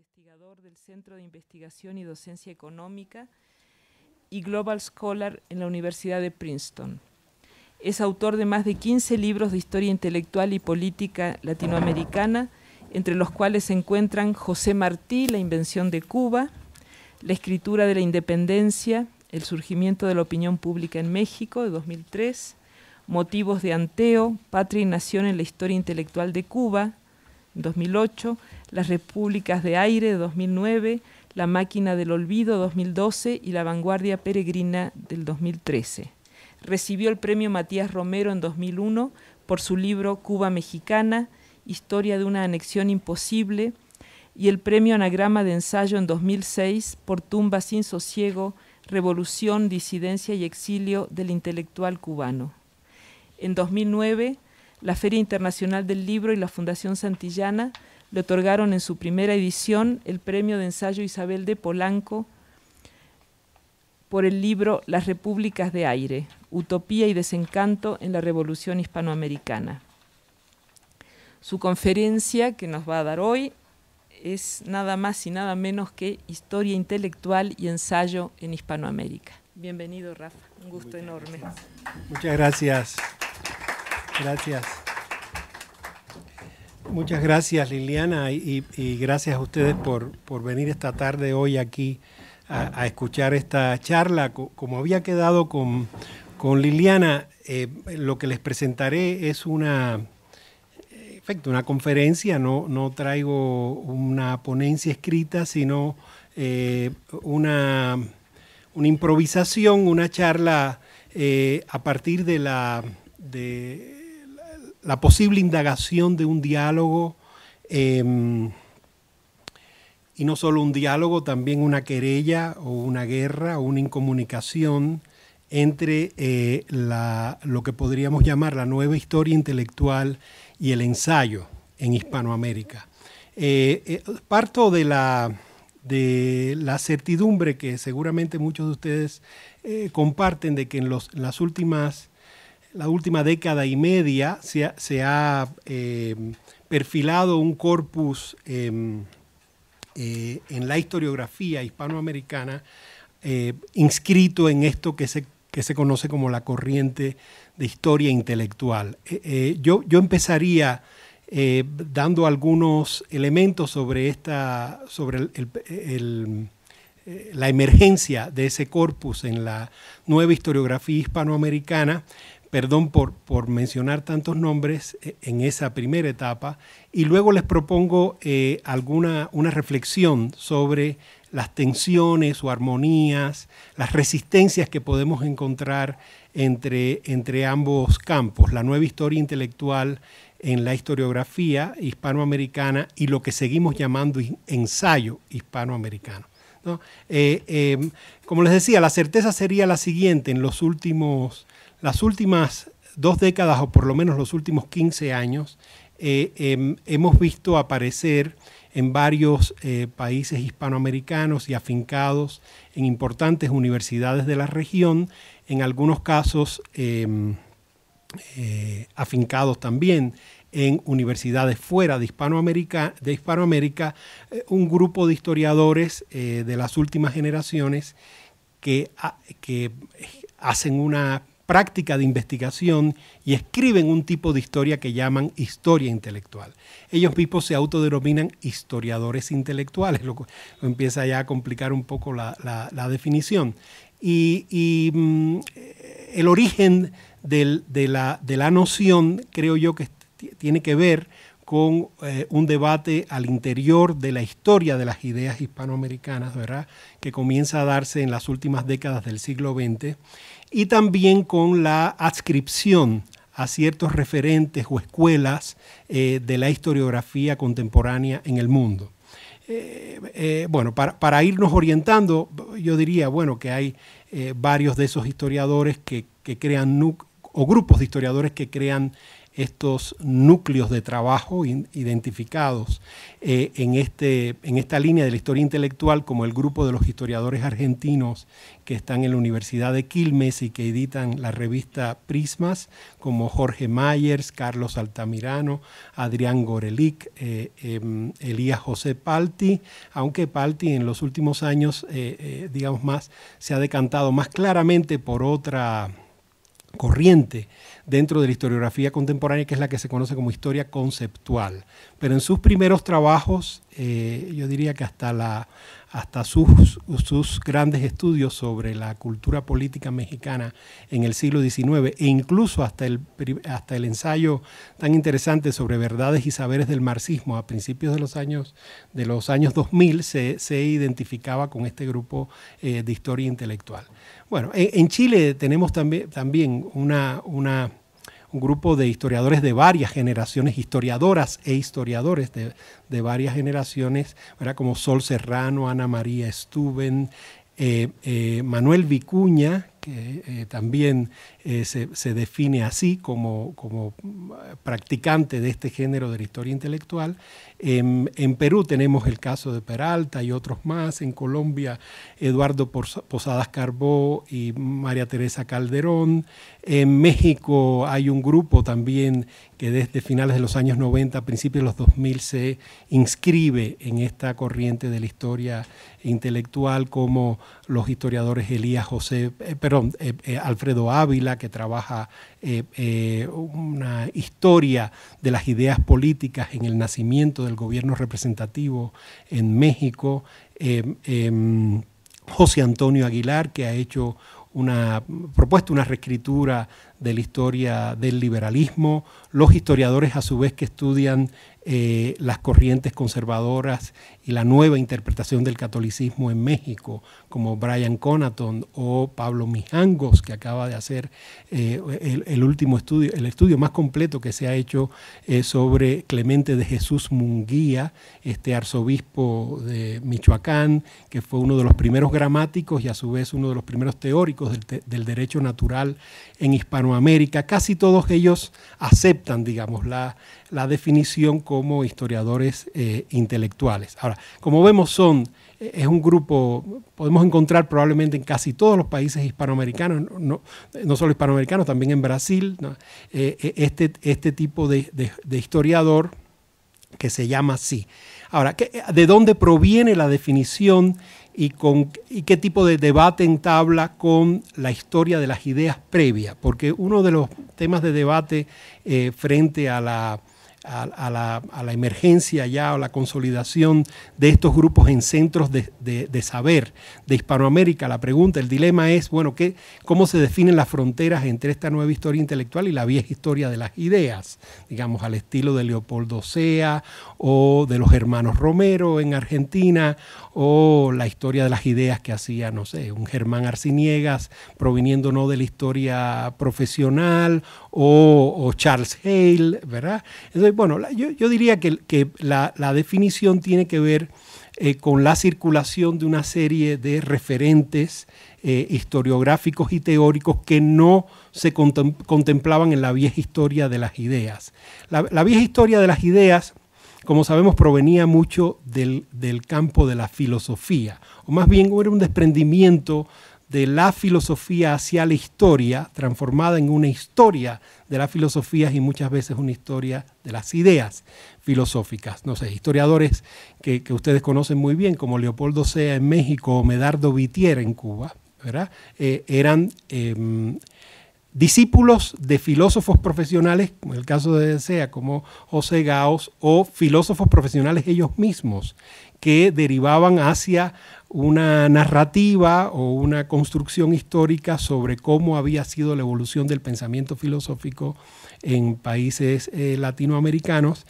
investigador del Centro de Investigación y Docencia Económica y Global Scholar en la Universidad de Princeton. Es autor de más de 15 libros de historia intelectual y política latinoamericana, entre los cuales se encuentran José Martí, La invención de Cuba, La escritura de la independencia, El surgimiento de la opinión pública en México, de 2003, Motivos de Anteo, Patria y Nación en la historia intelectual de Cuba, 2008, Las repúblicas de aire, de 2009, La máquina del olvido, 2012, y La vanguardia peregrina, del 2013. Recibió el premio Matías Romero en 2001 por su libro Cuba Mexicana, Historia de una anexión imposible, y el premio Anagrama de ensayo en 2006 por Tumba sin sosiego, Revolución, disidencia y exilio del intelectual cubano. En 2009, la Feria Internacional del Libro y la Fundación Santillana le otorgaron en su primera edición el premio de ensayo Isabel de Polanco por el libro Las repúblicas de aire, Utopía y desencanto en la Revolución Hispanoamericana. Su conferencia que nos va a dar hoy es nada más y nada menos que Historia intelectual y ensayo en Hispanoamérica. Bienvenido, Rafa, un gusto enorme. Muchas gracias. Gracias. Muchas gracias, Liliana, y gracias a ustedes por venir esta tarde hoy aquí a escuchar esta charla. Como había quedado con Liliana, lo que les presentaré es una conferencia. No traigo una ponencia escrita, sino una improvisación, una charla a partir de la posible indagación de un diálogo, y no solo un diálogo, también una querella o una guerra o una incomunicación entre lo que podríamos llamar la nueva historia intelectual y el ensayo en Hispanoamérica. Parto de la certidumbre que seguramente muchos de ustedes comparten, de que en la última década y media se ha perfilado un corpus en la historiografía hispanoamericana inscrito en esto que se conoce como la corriente de historia intelectual. Yo empezaría dando algunos elementos sobre la emergencia de ese corpus en la nueva historiografía hispanoamericana. Perdón por mencionar tantos nombres en esa primera etapa, y luego les propongo una reflexión sobre las tensiones o armonías, las resistencias que podemos encontrar entre ambos campos, la nueva historia intelectual en la historiografía hispanoamericana y lo que seguimos llamando ensayo hispanoamericano, ¿no? Como les decía, la certeza sería la siguiente: en las últimas 2 décadas, o por lo menos los últimos 15 años, hemos visto aparecer en varios países hispanoamericanos y afincados en importantes universidades de la región, en algunos casos afincados también en universidades fuera de Hispanoamérica, un grupo de historiadores de las últimas generaciones que hacen una práctica de investigación y escriben un tipo de historia que llaman historia intelectual. Ellos mismos se autodenominan historiadores intelectuales, lo que empieza ya a complicar un poco la definición. Y el origen de la noción, creo yo, que tiene que ver con un debate al interior de la historia de las ideas hispanoamericanas, ¿verdad?, que comienza a darse en las últimas décadas del siglo XX, y también con la adscripción a ciertos referentes o escuelas de la historiografía contemporánea en el mundo. Bueno, para irnos orientando, yo diría, bueno, que hay varios de esos historiadores que crean, o grupos de historiadores que crean estos núcleos de trabajo identificados en esta línea de la historia intelectual, como el grupo de los historiadores argentinos que están en la Universidad de Quilmes y que editan la revista Prismas, como Jorge Mayers, Carlos Altamirano, Adrián Gorelick, Elías José Palti, aunque Palti en los últimos años, digamos más, se ha decantado más claramente por otra corriente dentro de la historiografía contemporánea, que es la que se conoce como historia conceptual. Pero en sus primeros trabajos, yo diría que hasta sus grandes estudios sobre la cultura política mexicana en el siglo XIX, e incluso hasta el ensayo tan interesante sobre verdades y saberes del marxismo a principios de los años 2000, se identificaba con este grupo de historia intelectual. Bueno, en Chile tenemos también un grupo de historiadores de varias generaciones, historiadoras e historiadores de varias generaciones, ¿verdad? Como Sol Serrano, Ana María Stuben, Manuel Vicuña, que también se define así como practicante de este género de la historia intelectual. En Perú tenemos el caso de Peralta y otros más. En Colombia, Eduardo Posadas Carbó y María Teresa Calderón. En México hay un grupo también que desde finales de los años 90, principios de los 2000, se inscribe en esta corriente de la historia intelectual, como los historiadores Alfredo Ávila, que trabaja una historia de las ideas políticas en el nacimiento del gobierno representativo en México, José Antonio Aguilar, que ha propuesto una reescritura de la historia del liberalismo, los historiadores a su vez que estudian las corrientes conservadoras y la nueva interpretación del catolicismo en México, como Brian Conaton o Pablo Mijangos, que acaba de hacer el último estudio, el estudio más completo que se ha hecho sobre Clemente de Jesús Munguía, este arzobispo de Michoacán, que fue uno de los primeros gramáticos y a su vez uno de los primeros teóricos del derecho natural en Hispanoamérica. Casi todos ellos aceptan, digamos, la definición como historiadores intelectuales. Ahora, como vemos, es un grupo, podemos encontrar probablemente en casi todos los países hispanoamericanos, no solo hispanoamericanos, también en Brasil, ¿no? Este tipo de historiador que se llama así. Ahora, ¿de dónde proviene la definición y qué tipo de debate entabla con la historia de las ideas previas? Porque uno de los temas de debate frente a la emergencia ya o la consolidación de estos grupos en centros de saber de Hispanoamérica, la pregunta, el dilema es, bueno, ¿cómo se definen las fronteras entre esta nueva historia intelectual y la vieja historia de las ideas? Digamos, al estilo de Leopoldo Sea o de los hermanos Romero en Argentina, o la historia de las ideas que hacía, no sé, un Germán Arciniegas proviniendo no de la historia profesional, o Charles Hale, ¿verdad? Entonces, bueno, yo diría que la definición tiene que ver con la circulación de una serie de referentes historiográficos y teóricos que no se contemplaban en la vieja historia de las ideas. La vieja historia de las ideas, como sabemos, provenía mucho del campo de la filosofía, o más bien era un desprendimiento de la filosofía hacia la historia, transformada en una historia de la filosofía y muchas veces una historia de las ideas filosóficas. No sé, historiadores que ustedes conocen muy bien, como Leopoldo Sea en México o Medardo Vitier en Cuba, ¿verdad? Eran discípulos de filósofos profesionales, como el caso de Sea, como José Gauss, o filósofos profesionales ellos mismos, que derivaban hacia una narrativa o una construcción histórica sobre cómo había sido la evolución del pensamiento filosófico en países latinoamericanos.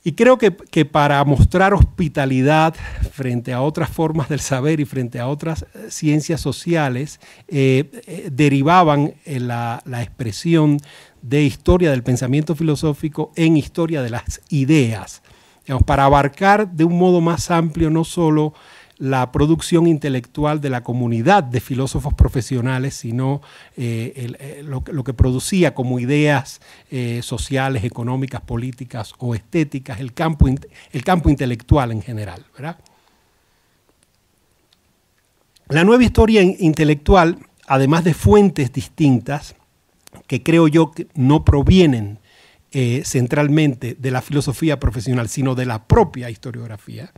Y creo que para mostrar hospitalidad frente a otras formas del saber y frente a otras ciencias sociales, derivaban la expresión de historia del pensamiento filosófico en historia de las ideas, digamos, para abarcar de un modo más amplio no solo la producción intelectual de la comunidad de filósofos profesionales, sino lo que producía como ideas sociales, económicas, políticas o estéticas, el campo intelectual en general, ¿verdad? La nueva historia intelectual, además de fuentes distintas, que creo yo que no provienen centralmente de la filosofía profesional, sino de la propia historiografía.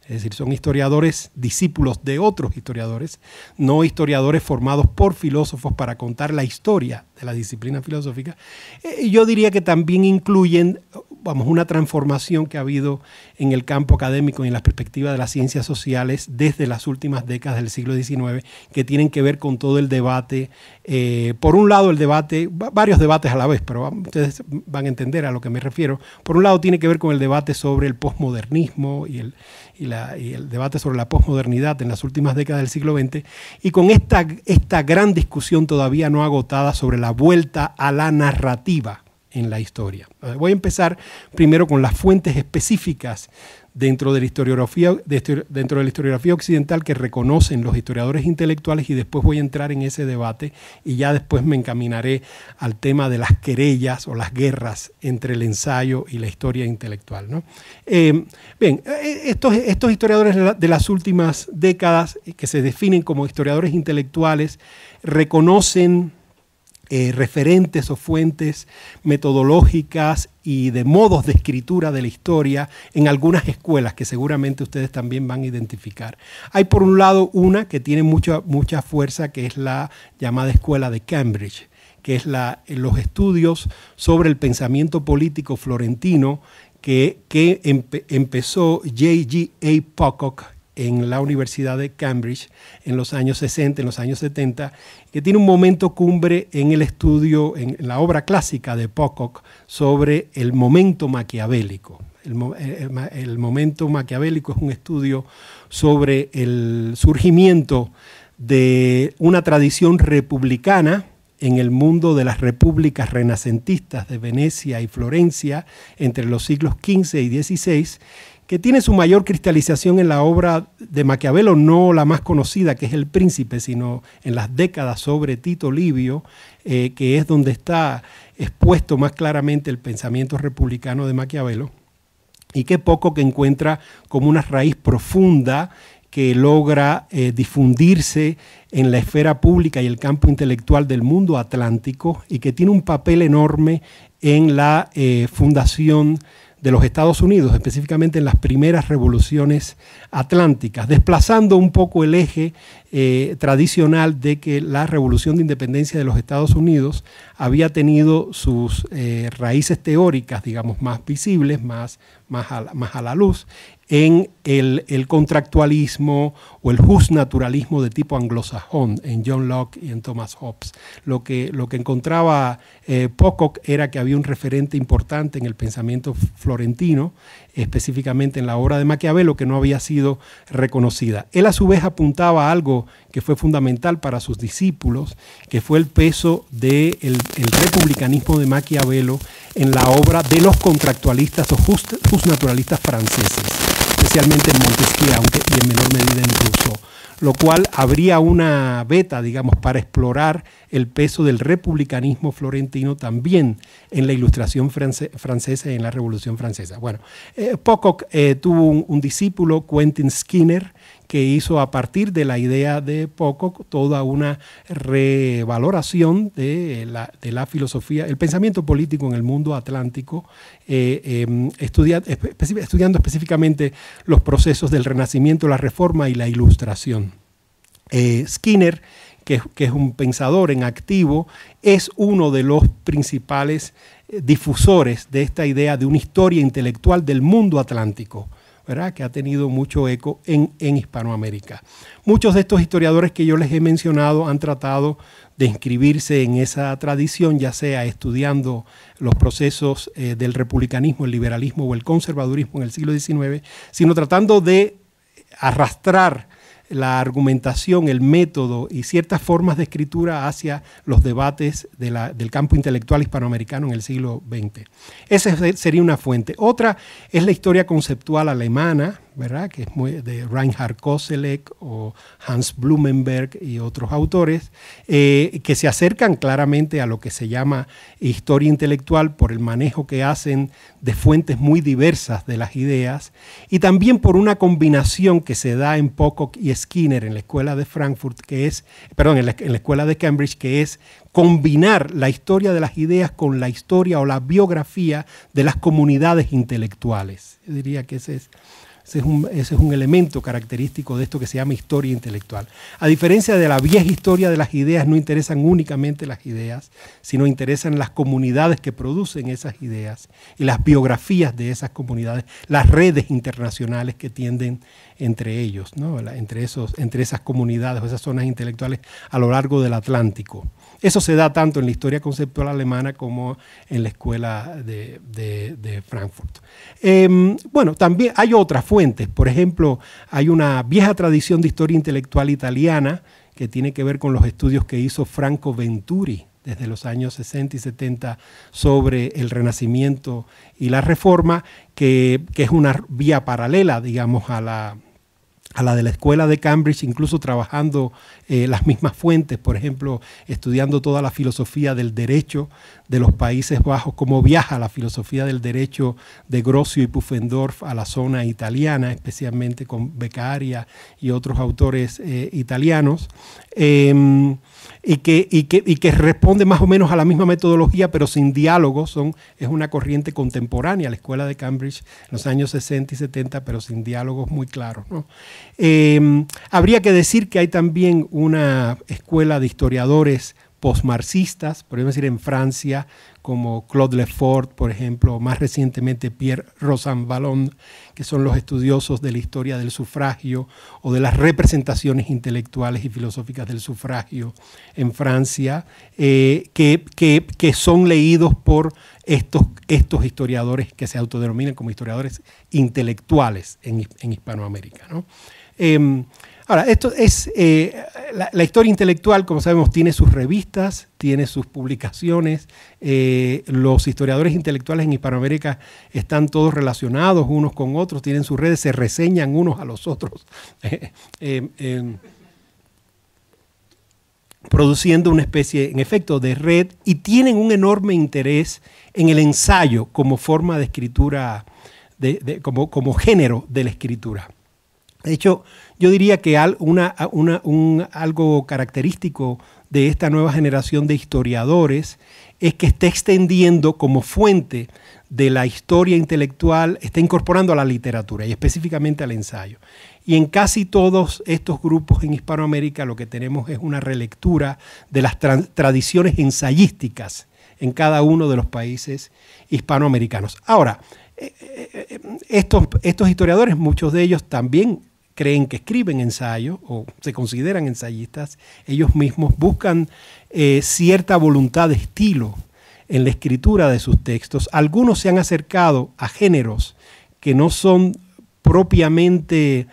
Es decir, son historiadores discípulos de otros historiadores, no historiadores formados por filósofos para contar la historia de la disciplina filosófica. Yo diría que también incluyen, una transformación que ha habido en el campo académico y en la perspectiva de las ciencias sociales desde las últimas décadas del siglo XIX, que tienen que ver con todo el debate. Por un lado, el debate, varios debates a la vez, pero ustedes van a entender a lo que me refiero. Por un lado, tiene que ver con el debate sobre el posmodernismo y el debate sobre la posmodernidad en las últimas décadas del siglo XX, y con esta gran discusión todavía no agotada sobre la vuelta a la narrativa en la historia. Voy a empezar primero con las fuentes específicas dentro de la historiografía occidental que reconocen los historiadores intelectuales, y después voy a entrar en ese debate y ya después me encaminaré al tema de las querellas o las guerras entre el ensayo y la historia intelectual, ¿no? Bien, estos historiadores de las últimas décadas, que se definen como historiadores intelectuales, reconocen referentes o fuentes metodológicas y de modos de escritura de la historia en algunas escuelas que seguramente ustedes también van a identificar. Hay por un lado una que tiene mucha fuerza, que es la llamada Escuela de Cambridge, que es los estudios sobre el pensamiento político florentino que empezó J.G.A. Pocock en la Universidad de Cambridge en los años 60, en los años 70, que tiene un momento cumbre en el estudio, en la obra clásica de Pocock, sobre el momento maquiavélico. El momento maquiavélico es un estudio sobre el surgimiento de una tradición republicana en el mundo de las repúblicas renacentistas de Venecia y Florencia entre los siglos XV y XVI, que tiene su mayor cristalización en la obra de Maquiavelo, no la más conocida, que es El Príncipe, sino en las décadas sobre Tito Livio, que es donde está expuesto más claramente el pensamiento republicano de Maquiavelo, y que Pocock encuentra como una raíz profunda que logra difundirse en la esfera pública y el campo intelectual del mundo atlántico, y que tiene un papel enorme en la fundación de los Estados Unidos, específicamente en las primeras revoluciones atlánticas, desplazando un poco el eje tradicional de que la revolución de independencia de los Estados Unidos había tenido sus raíces teóricas, digamos, más visibles, más a la luz, en el contractualismo o el justnaturalismo de tipo anglosajón, en John Locke y en Thomas Hobbes. Lo que encontraba Pocock era que había un referente importante en el pensamiento florentino, específicamente en la obra de Maquiavelo, que no había sido reconocida. Él a su vez apuntaba a algo que fue fundamental para sus discípulos, que fue el peso del republicanismo de Maquiavelo en la obra de los contractualistas o justnaturalistas franceses, especialmente en Montesquieu, y en menor medida en Rousseau, lo cual abría una veta, digamos, para explorar el peso del republicanismo florentino también en la Ilustración francesa y en la Revolución Francesa. Bueno, Pocock tuvo un discípulo, Quentin Skinner, que hizo a partir de la idea de Pocock toda una revaloración de la filosofía, el pensamiento político en el mundo atlántico, estudiando específicamente los procesos del Renacimiento, la Reforma y la Ilustración. Skinner, que es un pensador en activo, es uno de los principales difusores de esta idea de una historia intelectual del mundo atlántico, ¿verdad?, que ha tenido mucho eco en Hispanoamérica. Muchos de estos historiadores que yo les he mencionado han tratado de inscribirse en esa tradición, ya sea estudiando los procesos del republicanismo, el liberalismo o el conservadurismo en el siglo XIX, sino tratando de arrastrar la argumentación, el método y ciertas formas de escritura hacia los debates del campo intelectual hispanoamericano en el siglo XX. Esa sería una fuente. Otra es la historia conceptual alemana, ¿verdad? Que es de Reinhard Koselleck o Hans Blumenberg y otros autores, que se acercan claramente a lo que se llama historia intelectual por el manejo que hacen de fuentes muy diversas de las ideas, y también por una combinación que se da en Pocock y Skinner en la escuela de Frankfurt, en la escuela de Cambridge, que es combinar la historia de las ideas con la historia o la biografía de las comunidades intelectuales. Yo diría que ese es un elemento característico de esto que se llama historia intelectual. A diferencia de la vieja historia de las ideas, no interesan únicamente las ideas, sino interesan las comunidades que producen esas ideas y las biografías de esas comunidades, las redes internacionales que tienden entre ellos, ¿no? entre esas comunidades o esas zonas intelectuales a lo largo del Atlántico. Eso se da tanto en la historia conceptual alemana como en la escuela de Frankfurt. Bueno, también hay otras fuentes. Por ejemplo, hay una vieja tradición de historia intelectual italiana que tiene que ver con los estudios que hizo Franco Venturi desde los años 60 y 70 sobre el Renacimiento y la Reforma, que es una vía paralela, digamos, a la de la escuela de Cambridge, incluso trabajando las mismas fuentes, por ejemplo, estudiando toda la filosofía del derecho de los Países Bajos, cómo viaja la filosofía del derecho de Grocio y Pufendorf a la zona italiana, especialmente con Beccaria y otros autores italianos, y que responde más o menos a la misma metodología, pero sin diálogo. Es una corriente contemporánea, la escuela de Cambridge en los años 60 y 70, pero sin diálogos muy claros, ¿no? Habría que decir que hay también una escuela de historiadores postmarxistas, podemos decir en Francia, como Claude Lefort, por ejemplo, más recientemente Pierre Rosanvallon, que son los estudiosos de la historia del sufragio o de las representaciones intelectuales y filosóficas del sufragio en Francia, que son leídos por estos historiadores que se autodenominan como historiadores intelectuales en Hispanoamérica, ¿no? Ahora, esto es la historia intelectual, como sabemos, tiene sus revistas, tiene sus publicaciones. Los historiadores intelectuales en Hispanoamérica están todos relacionados unos con otros, tienen sus redes, se reseñan unos a los otros, produciendo una especie, en efecto, de red, y tienen un enorme interés en el ensayo como forma de escritura, como género de la escritura. De hecho, yo diría que algo característico de esta nueva generación de historiadores es que está extendiendo como fuente de la historia intelectual, está incorporando a la literatura y específicamente al ensayo. Y en casi todos estos grupos en Hispanoamérica lo que tenemos es una relectura de las tradiciones ensayísticas en cada uno de los países hispanoamericanos. Ahora, estos historiadores, muchos de ellos también creen que escriben ensayos o se consideran ensayistas. Ellos mismos buscan cierta voluntad de estilo en la escritura de sus textos. Algunos se han acercado a géneros que no son propiamente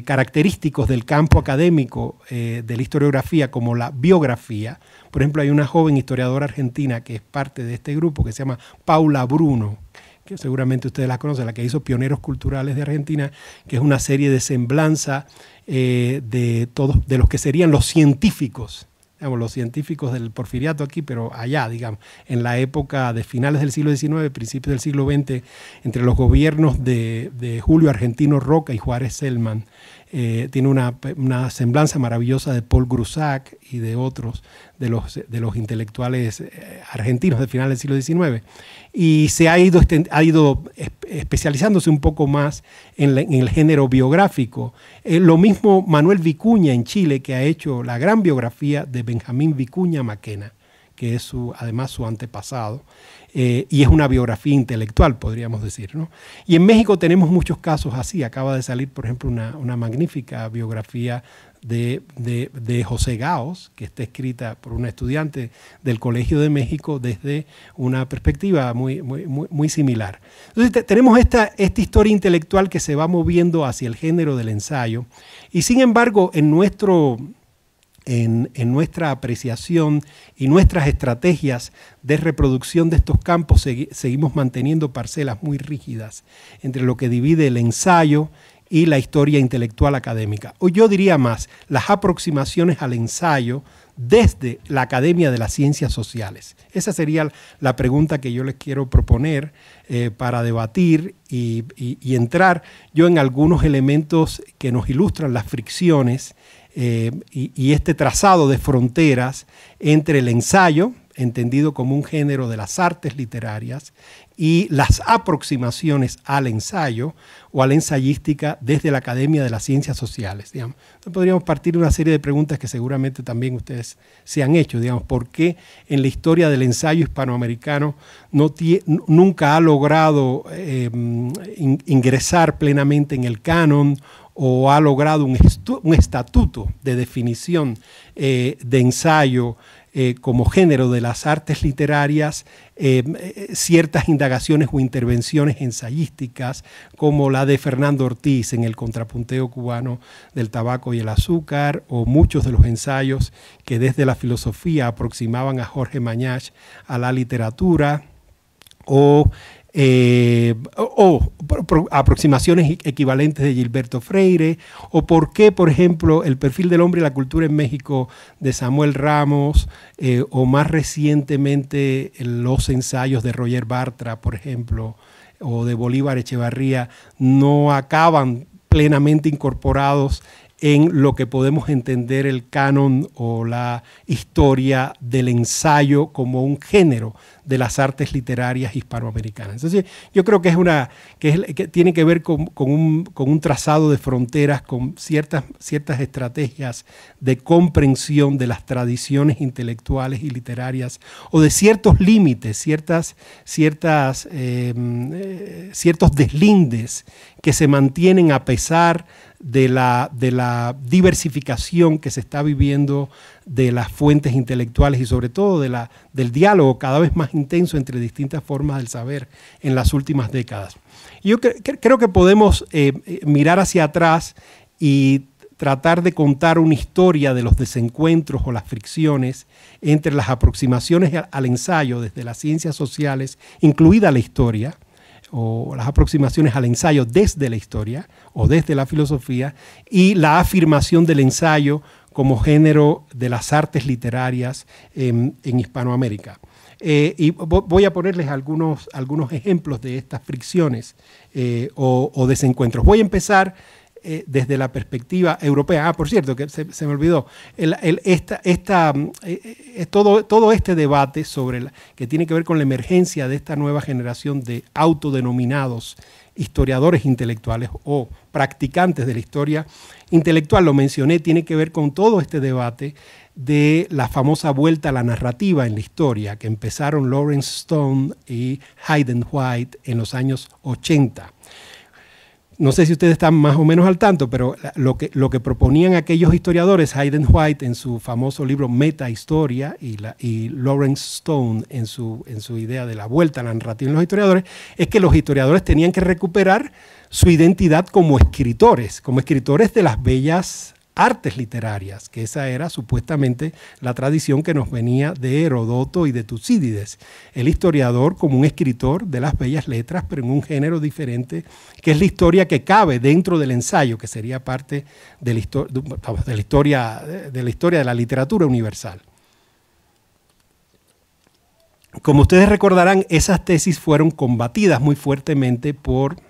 característicos del campo académico de la historiografía, como la biografía. Por ejemplo, hay una joven historiadora argentina que es parte de este grupo que se llama Paula Bruno, que seguramente ustedes la conocen, la que hizo Pioneros Culturales de Argentina, que es una serie de semblanza de los que serían los científicos, digamos, los científicos del porfiriato aquí, pero allá, digamos, en la época de finales del siglo XIX, principios del siglo XX, entre los gobiernos de Julio Argentino Roca y Juárez Selman. Tiene una semblanza maravillosa de Paul Grusac y de otros de los intelectuales argentinos de finales del siglo XIX. Y se ha ido especializándose un poco más en el género biográfico. Lo mismo Manuel Vicuña en Chile, que ha hecho la gran biografía de Benjamín Vicuña Maquena, que es además su antepasado, y es una biografía intelectual, podríamos decir, ¿no? Y en México tenemos muchos casos así. Acaba de salir, por ejemplo, una magnífica biografía de José Gaos, que está escrita por una estudiante del Colegio de México desde una perspectiva muy similar. Entonces tenemos esta historia intelectual que se va moviendo hacia el género del ensayo, y sin embargo en nuestra apreciación y nuestras estrategias de reproducción de estos campos seguimos manteniendo parcelas muy rígidas entre lo que divide el ensayo y la historia intelectual académica. O yo diría más, las aproximaciones al ensayo desde la Academia de las Ciencias Sociales. Esa sería la pregunta que yo les quiero proponer para debatir y entrar yo en algunos elementos que nos ilustran las fricciones y este trazado de fronteras entre el ensayo, entendido como un género de las artes literarias, y las aproximaciones al ensayo o a la ensayística desde la Academia de las Ciencias Sociales. Digamos. Entonces podríamos partir de una serie de preguntas que seguramente también ustedes se han hecho. Digamos, ¿por qué en la historia del ensayo hispanoamericano nunca ha logrado ingresar plenamente en el canon o ha logrado un estatuto de definición de ensayo como género de las artes literarias, ciertas indagaciones o intervenciones ensayísticas como la de Fernando Ortiz en el contrapunteo cubano del tabaco y el azúcar, o muchos de los ensayos que desde la filosofía aproximaban a Jorge Mañach a la literatura, o aproximaciones equivalentes de Gilberto Freire, o por qué, por ejemplo, el perfil del hombre y la cultura en México de Samuel Ramos, o más recientemente los ensayos de Roger Bartra, por ejemplo, o de Bolívar Echevarría, no acaban plenamente incorporados en lo que podemos entender el canon o la historia del ensayo como un género de las artes literarias hispanoamericanas. Entonces, yo creo que que tiene que ver con un trazado de fronteras, con ciertas estrategias de comprensión de las tradiciones intelectuales y literarias, o de ciertos límites, ciertos deslindes que se mantienen a pesar de la diversificación que se está viviendo de las fuentes intelectuales y sobre todo del diálogo cada vez más intenso entre distintas formas del saber en las últimas décadas. Yo creo que podemos mirar hacia atrás y tratar de contar una historia de los desencuentros o las fricciones entre las aproximaciones al ensayo desde las ciencias sociales, incluida la historia, o las aproximaciones al ensayo desde la historia o desde la filosofía, y la afirmación del ensayo como género de las artes literarias en Hispanoamérica. Y voy a ponerles algunos ejemplos de estas fricciones o desencuentros. Voy a empezar desde la perspectiva europea. Por cierto, que se me olvidó, todo este debate que tiene que ver con la emergencia de esta nueva generación de autodenominados historiadores intelectuales o practicantes de la historia intelectual, lo mencioné, tiene que ver con todo este debate de la famosa vuelta a la narrativa en la historia que empezaron Lawrence Stone y Hayden White en los años 80. No sé si ustedes están más o menos al tanto, pero lo que proponían aquellos historiadores, Hayden White en su famoso libro Metahistoria y Lawrence Stone en su idea de la vuelta a la narrativa en los historiadores, es que los historiadores tenían que recuperar su identidad como escritores de las bellas artes literarias, que esa era supuestamente la tradición que nos venía de Heródoto y de Tucídides. El historiador como un escritor de las bellas letras, pero en un género diferente, que es la historia que cabe dentro del ensayo, que sería parte de la historia de la literatura universal. Como ustedes recordarán, esas tesis fueron combatidas muy fuertemente por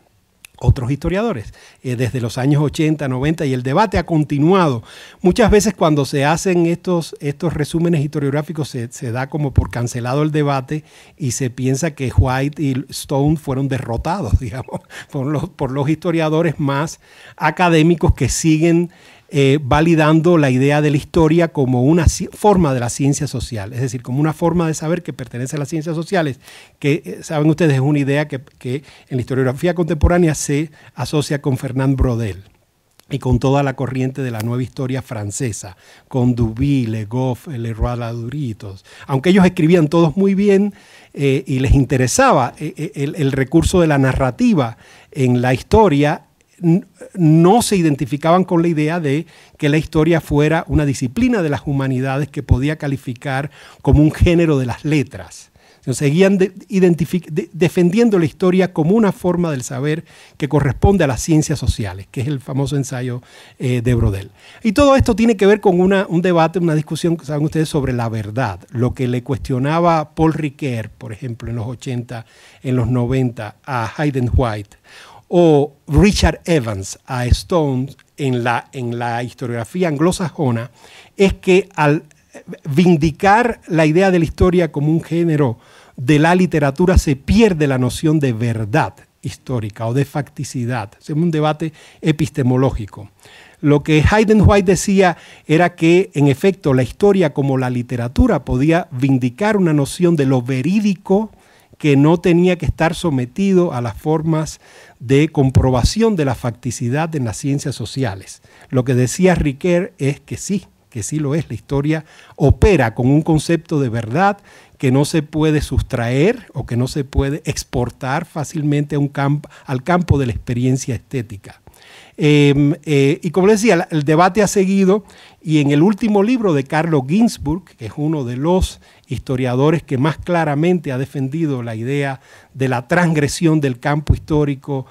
otros historiadores, desde los años 80, 90, y el debate ha continuado. Muchas veces cuando se hacen estos resúmenes historiográficos se da como por cancelado el debate y se piensa que White y Stone fueron derrotados, digamos, por los historiadores más académicos que siguen validando la idea de la historia como una forma de la ciencia social, es decir, como una forma de saber que pertenece a las ciencias sociales, que saben ustedes es una idea que en la historiografía contemporánea se asocia con Fernand Braudel y con toda la corriente de la nueva historia francesa, con Duby, Le Goff, Leroy-Ladurie y todos. Aunque ellos escribían todos muy bien y les interesaba el recurso de la narrativa en la historia, no se identificaban con la idea de que la historia fuera una disciplina de las humanidades que podía calificar como un género de las letras, Seguían defendiendo la historia como una forma del saber que corresponde a las ciencias sociales, que es el famoso ensayo de Braudel. Y todo esto tiene que ver con un debate, una discusión, saben ustedes, sobre la verdad. Lo que le cuestionaba Paul Ricoeur, por ejemplo, en los 80, en los 90, a Hayden White, o Richard Evans a Stone en la historiografía anglosajona, es que al vindicar la idea de la historia como un género de la literatura se pierde la noción de verdad histórica o de facticidad. Es un debate epistemológico. Lo que Hayden White decía era que, en efecto, la historia como la literatura podía vindicar una noción de lo verídico que no tenía que estar sometido a las formas de comprobación de la facticidad en las ciencias sociales. Lo que decía Ricoeur es que sí lo es. La historia opera con un concepto de verdad que no se puede sustraer o que no se puede exportar fácilmente al campo de la experiencia estética. Y como les decía, el debate ha seguido, y en el último libro de Carlo Ginzburg, que es uno de los historiadores que más claramente ha defendido la idea de la transgresión del campo histórico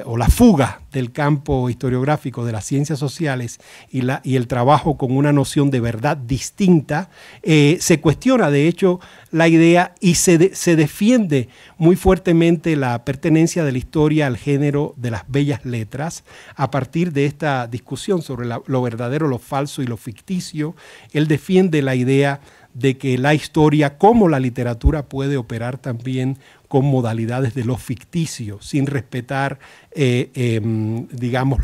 o la fuga del campo historiográfico de las ciencias sociales y el trabajo con una noción de verdad distinta, se cuestiona de hecho la idea y se defiende muy fuertemente la pertenencia de la historia al género de las bellas letras a partir de esta discusión sobre lo verdadero, lo falso y lo ficticio. Él defiende la idea de que la historia, como la literatura, puede operar también con modalidades de lo ficticio, sin respetar, digamos,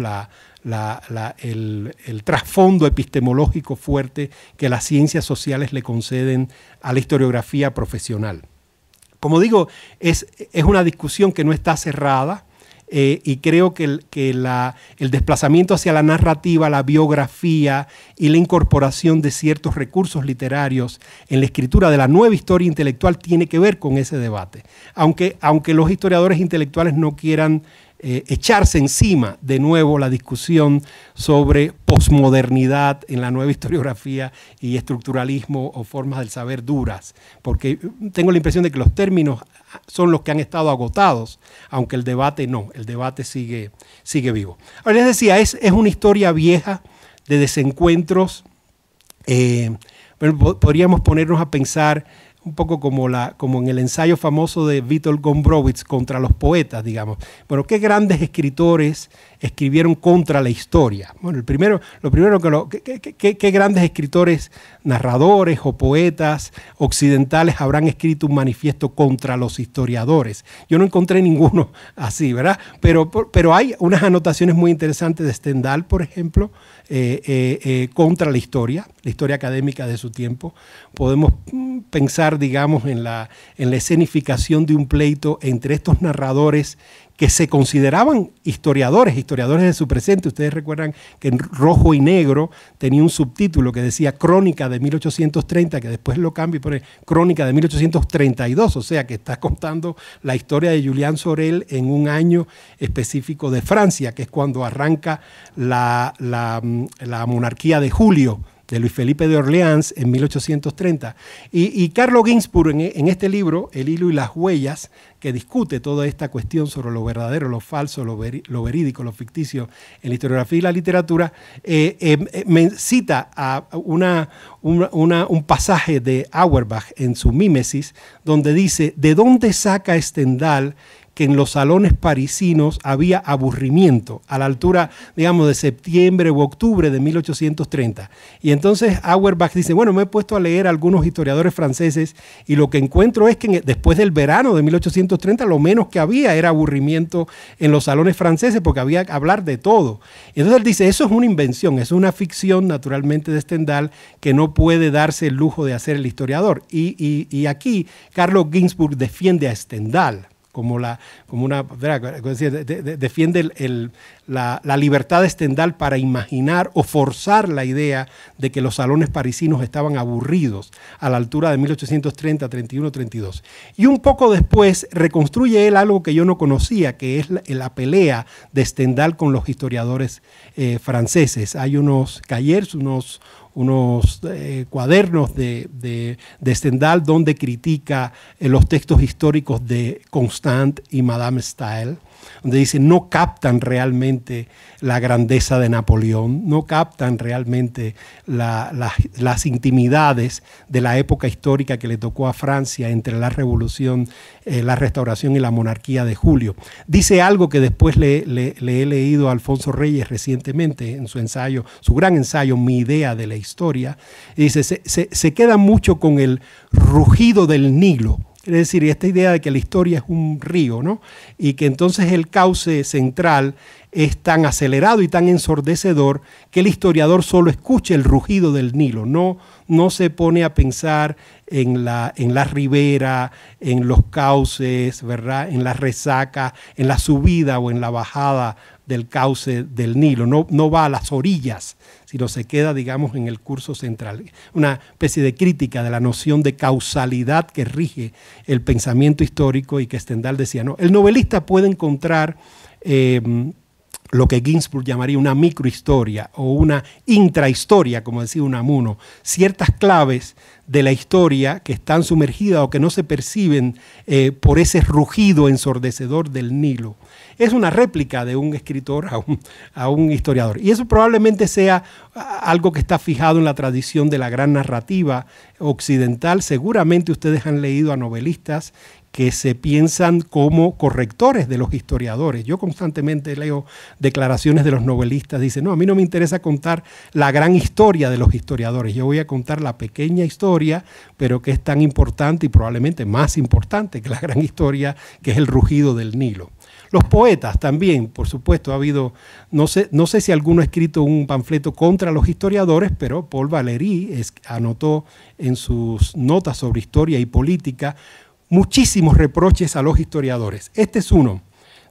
el trasfondo epistemológico fuerte que las ciencias sociales le conceden a la historiografía profesional. Como digo, es una discusión que no está cerrada. Y creo que el desplazamiento hacia la narrativa, la biografía y la incorporación de ciertos recursos literarios en la escritura de la nueva historia intelectual tiene que ver con ese debate. Aunque los historiadores intelectuales no quieran echarse encima de nuevo la discusión sobre posmodernidad en la nueva historiografía y estructuralismo o formas del saber duras, porque tengo la impresión de que los términos son los que han estado agotados, aunque el debate no, el debate sigue vivo. Ahora les decía, es una historia vieja de desencuentros. Podríamos ponernos a pensar un poco como en el ensayo famoso de Witold Gombrowicz contra los poetas, digamos. Bueno, ¿qué grandes escritores escribieron contra la historia? Bueno, ¿qué grandes escritores, narradores o poetas occidentales habrán escrito un manifiesto contra los historiadores? Yo no encontré ninguno así, ¿verdad? Pero hay unas anotaciones muy interesantes de Stendhal, por ejemplo, contra la historia académica de su tiempo. Podemos pensar, digamos, en la escenificación de un pleito entre estos narradores que se consideraban historiadores de su presente. Ustedes recuerdan que en rojo y negro tenía un subtítulo que decía Crónica de 1830, que después lo cambia y pone Crónica de 1832, o sea que está contando la historia de Julián Sorel en un año específico de Francia, que es cuando arranca la monarquía de Julio, de Luis Felipe de Orleans en 1830. Y Carlo Ginzburg en este libro, El hilo y las huellas, que discute toda esta cuestión sobre lo verdadero, lo falso, lo verídico, lo ficticio en la historiografía y la literatura, me cita a un pasaje de Auerbach en su Mímesis, donde dice: ¿de dónde saca Stendhal que en los salones parisinos había aburrimiento a la altura, digamos, de septiembre u octubre de 1830? Y entonces Auerbach dice, bueno, me he puesto a leer a algunos historiadores franceses y lo que encuentro es que después del verano de 1830 lo menos que había era aburrimiento en los salones franceses, porque había que hablar de todo. Y entonces él dice, eso es una invención, es una ficción naturalmente de Stendhal que no puede darse el lujo de hacer el historiador. Y aquí Carlo Ginzburg defiende a Stendhal defiende la libertad de Stendhal para imaginar o forzar la idea de que los salones parisinos estaban aburridos a la altura de 1830, 31, 32. Y un poco después reconstruye él algo que yo no conocía, que es la pelea de Stendhal con los historiadores franceses. Hay unos cahiers, unos cuadernos de Stendhal donde critica los textos históricos de Constant y Madame Staël, donde dice no captan realmente la grandeza de Napoleón, no captan realmente las intimidades de la época histórica que le tocó a Francia entre la revolución, la restauración y la monarquía de Julio. Dice algo que después le he leído a Alfonso Reyes recientemente en su ensayo, su gran ensayo, Mi idea de la historia, y dice, se queda mucho con el rugido del Nilo. Es decir, esta idea de que la historia es un río, ¿no? Y que entonces el cauce central es tan acelerado y tan ensordecedor que el historiador solo escucha el rugido del Nilo, no se pone a pensar en la ribera, en los cauces, ¿verdad? En la resaca, en la subida o en la bajada del cauce del Nilo, no va a las orillas, sino se queda, digamos, en el curso central. Una especie de crítica de la noción de causalidad que rige el pensamiento histórico y que Stendhal decía, no, el novelista puede encontrar lo que Ginsburg llamaría una microhistoria o una intrahistoria, como decía Unamuno, ciertas claves de la historia que están sumergidas o que no se perciben por ese rugido ensordecedor del Nilo. Es una réplica de un escritor a un historiador. Y eso probablemente sea algo que está fijado en la tradición de la gran narrativa occidental. Seguramente ustedes han leído a novelistas que se piensan como correctores de los historiadores. Yo constantemente leo declaraciones de los novelistas. Dicen, no, a mí no me interesa contar la gran historia de los historiadores. Yo voy a contar la pequeña historia, pero que es tan importante y probablemente más importante que la gran historia, que es el rugido del Nilo. Los poetas también, por supuesto, ha habido, no sé si alguno ha escrito un panfleto contra los historiadores, pero Paul Valéry anotó en sus notas sobre historia y política muchísimos reproches a los historiadores. Este es uno.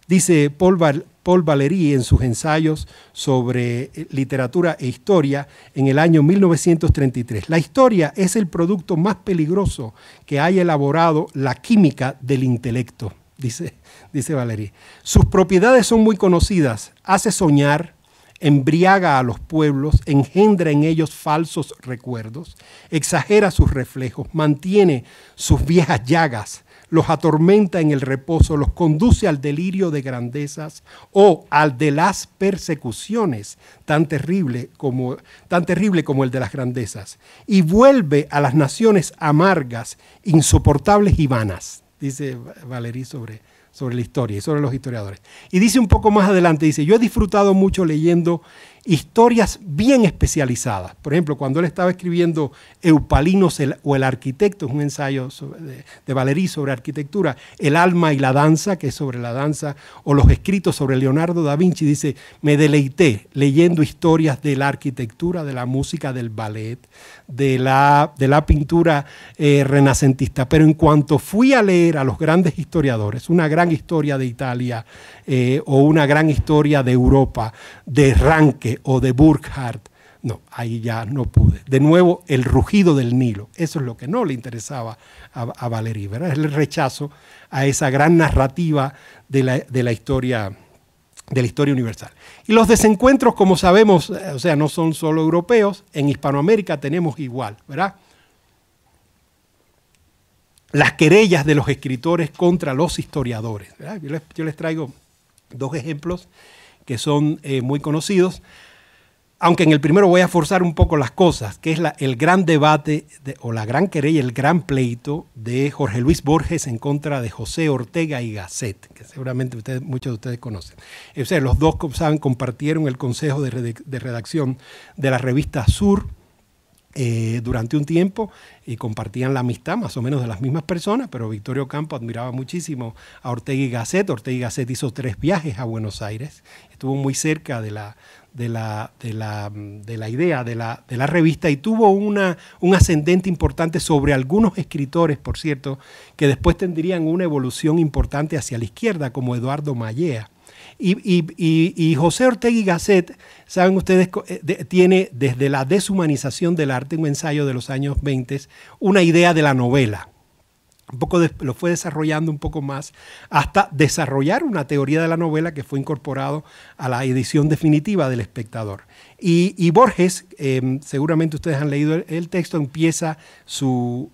Dice Paul Valéry en sus ensayos sobre literatura e historia en el año 1933. La historia es el producto más peligroso que haya elaborado la química del intelecto, dice Valéry. Sus propiedades son muy conocidas, hace soñar, embriaga a los pueblos, engendra en ellos falsos recuerdos, exagera sus reflejos, mantiene sus viejas llagas, los atormenta en el reposo, los conduce al delirio de grandezas o al de las persecuciones, tan terrible como el de las grandezas, y vuelve a las naciones amargas, insoportables y vanas, dice Valéry sobre la historia y sobre los historiadores. Y dice un poco más adelante, dice, yo he disfrutado mucho leyendo historias bien especializadas. Por ejemplo, cuando él estaba escribiendo Eupalinos o el arquitecto, es un ensayo de Valéry sobre arquitectura, El alma y la danza, que es sobre la danza, o los escritos sobre Leonardo da Vinci, dice, me deleité leyendo historias de la arquitectura, de la música, del ballet, de la pintura renacentista. Pero en cuanto fui a leer a los grandes historiadores, una gran historia de Italia o una gran historia de Europa, de Ranke o de Burckhardt, no, ahí ya no pude. De nuevo, el rugido del Nilo. Eso es lo que no le interesaba a Valéry, ¿verdad? Es el rechazo a esa gran narrativa de la historia universal. Y los desencuentros, como sabemos, o sea, no son solo europeos. En Hispanoamérica tenemos igual, ¿verdad? Las querellas de los escritores contra los historiadores, ¿verdad? Yo les traigo dos ejemplos que son muy conocidos, aunque en el primero voy a forzar un poco las cosas, que es el gran debate o la gran querella, el gran pleito de Jorge Luis Borges en contra de José Ortega y Gasset, que seguramente muchos de ustedes conocen. O sea, los dos, como saben, compartieron el consejo de redacción de la revista Sur durante un tiempo y compartían la amistad más o menos de las mismas personas, pero Victorio Ocampo admiraba muchísimo a Ortega y Gasset. Ortega y Gasset hizo 3 viajes a Buenos Aires, estuvo muy cerca de la idea de la revista y tuvo un ascendente importante sobre algunos escritores, por cierto, que después tendrían una evolución importante hacia la izquierda, como Eduardo Mallea. Y José Ortega y Gasset, saben ustedes, tiene desde la deshumanización del arte, un ensayo de los años 20, una idea de la novela. lo fue desarrollando un poco más hasta desarrollar una teoría de la novela que fue incorporado a la edición definitiva del Espectador. Y Borges, seguramente ustedes han leído el texto, empieza su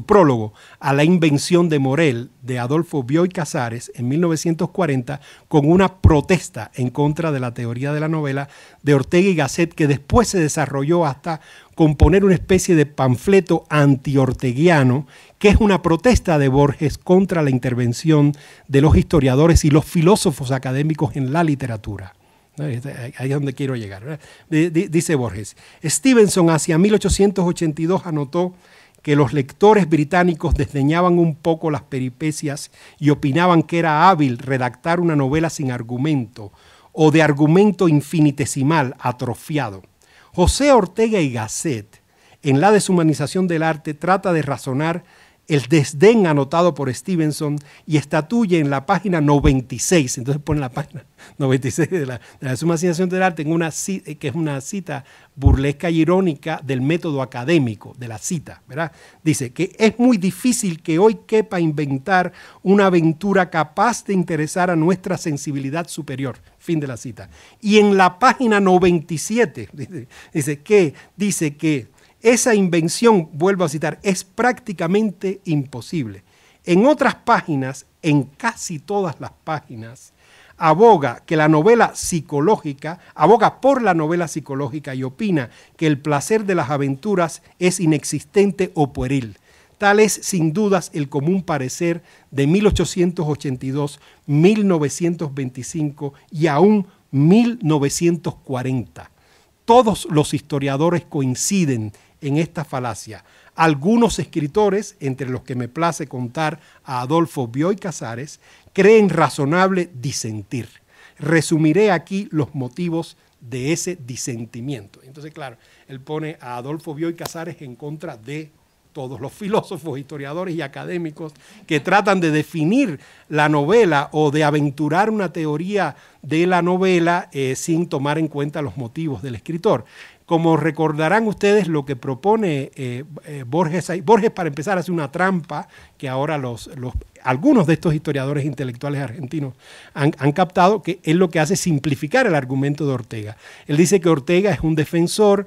prólogo a la invención de Morel de Adolfo Bioy Casares en 1940 con una protesta en contra de la teoría de la novela de Ortega y Gasset, que después se desarrolló hasta componer una especie de panfleto anti-orteguiano, que es una protesta de Borges contra la intervención de los historiadores y los filósofos académicos en la literatura. Ahí es donde quiero llegar, ¿verdad? Dice Borges, Stevenson hacia 1882 anotó que los lectores británicos desdeñaban un poco las peripecias y opinaban que era hábil redactar una novela sin argumento o de argumento infinitesimal, atrofiado. José Ortega y Gasset, en La deshumanización del arte, trata de razonar el desdén anotado por Stevenson y estatuye en la página 96, entonces pone la página 96 de la deshumanización del arte, que es una cita burlesca y irónica del método académico, de la cita, ¿verdad? Dice que es muy difícil que hoy quepa inventar una aventura capaz de interesar a nuestra sensibilidad superior. Fin de la cita. Y en la página 97 dice que esa invención, vuelvo a citar, es prácticamente imposible. En otras páginas, en casi todas las páginas, aboga por la novela psicológica y opina que el placer de las aventuras es inexistente o pueril. Tal es, sin dudas, el común parecer de 1882, 1925 y aún 1940. Todos los historiadores coinciden en esta falacia. Algunos escritores, entre los que me place contar a Adolfo Bioy Casares, creen razonable disentir. Resumiré aquí los motivos de ese disentimiento. Entonces, claro, él pone a Adolfo Bioy Casares en contra de todos los filósofos, historiadores y académicos que tratan de definir la novela o de aventurar una teoría de la novela sin tomar en cuenta los motivos del escritor. Como recordarán ustedes, lo que propone Borges, para empezar hace una trampa que ahora algunos de estos historiadores intelectuales argentinos han captado, que él lo que hace es simplificar el argumento de Ortega. Él dice que Ortega es un defensor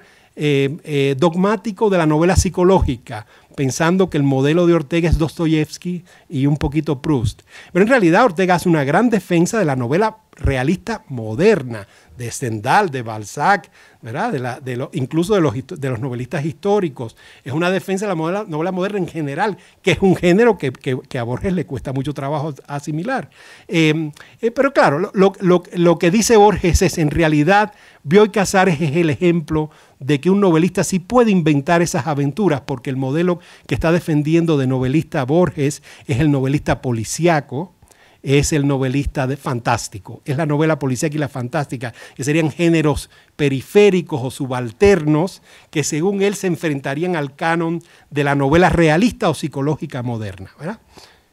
dogmático de la novela psicológica, pensando que el modelo de Ortega es Dostoyevsky y un poquito Proust. Pero en realidad Ortega hace una gran defensa de la novela realista moderna, de Stendhal, de Balzac, ¿verdad? Incluso de los novelistas históricos. Es una defensa de la novela moderna en general, que es un género que a Borges le cuesta mucho trabajo asimilar. Pero claro, lo que dice Borges es, en realidad, Bioy Casares es el ejemplo de que un novelista sí puede inventar esas aventuras, porque el modelo que está defendiendo de novelista Borges es el novelista policíaco, es el novelista fantástico, es la novela policíaca y la fantástica, que serían géneros periféricos o subalternos que según él se enfrentarían al canon de la novela realista o psicológica moderna, ¿verdad?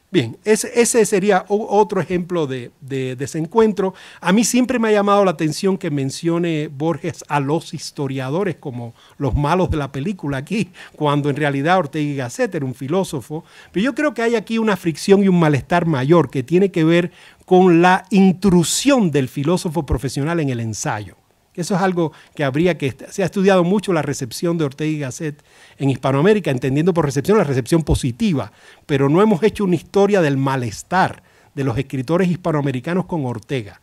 Bien, ese sería otro ejemplo de desencuentro. A mí siempre me ha llamado la atención que mencione Borges a los historiadores como los malos de la película aquí, cuando en realidad Ortega y Gasset era un filósofo. Pero yo creo que hay aquí una fricción y un malestar mayor que tiene que ver con la intrusión del filósofo profesional en el ensayo. Eso es algo que se ha estudiado mucho la recepción de Ortega y Gasset en Hispanoamérica, entendiendo por recepción la recepción positiva, pero no hemos hecho una historia del malestar de los escritores hispanoamericanos con Ortega,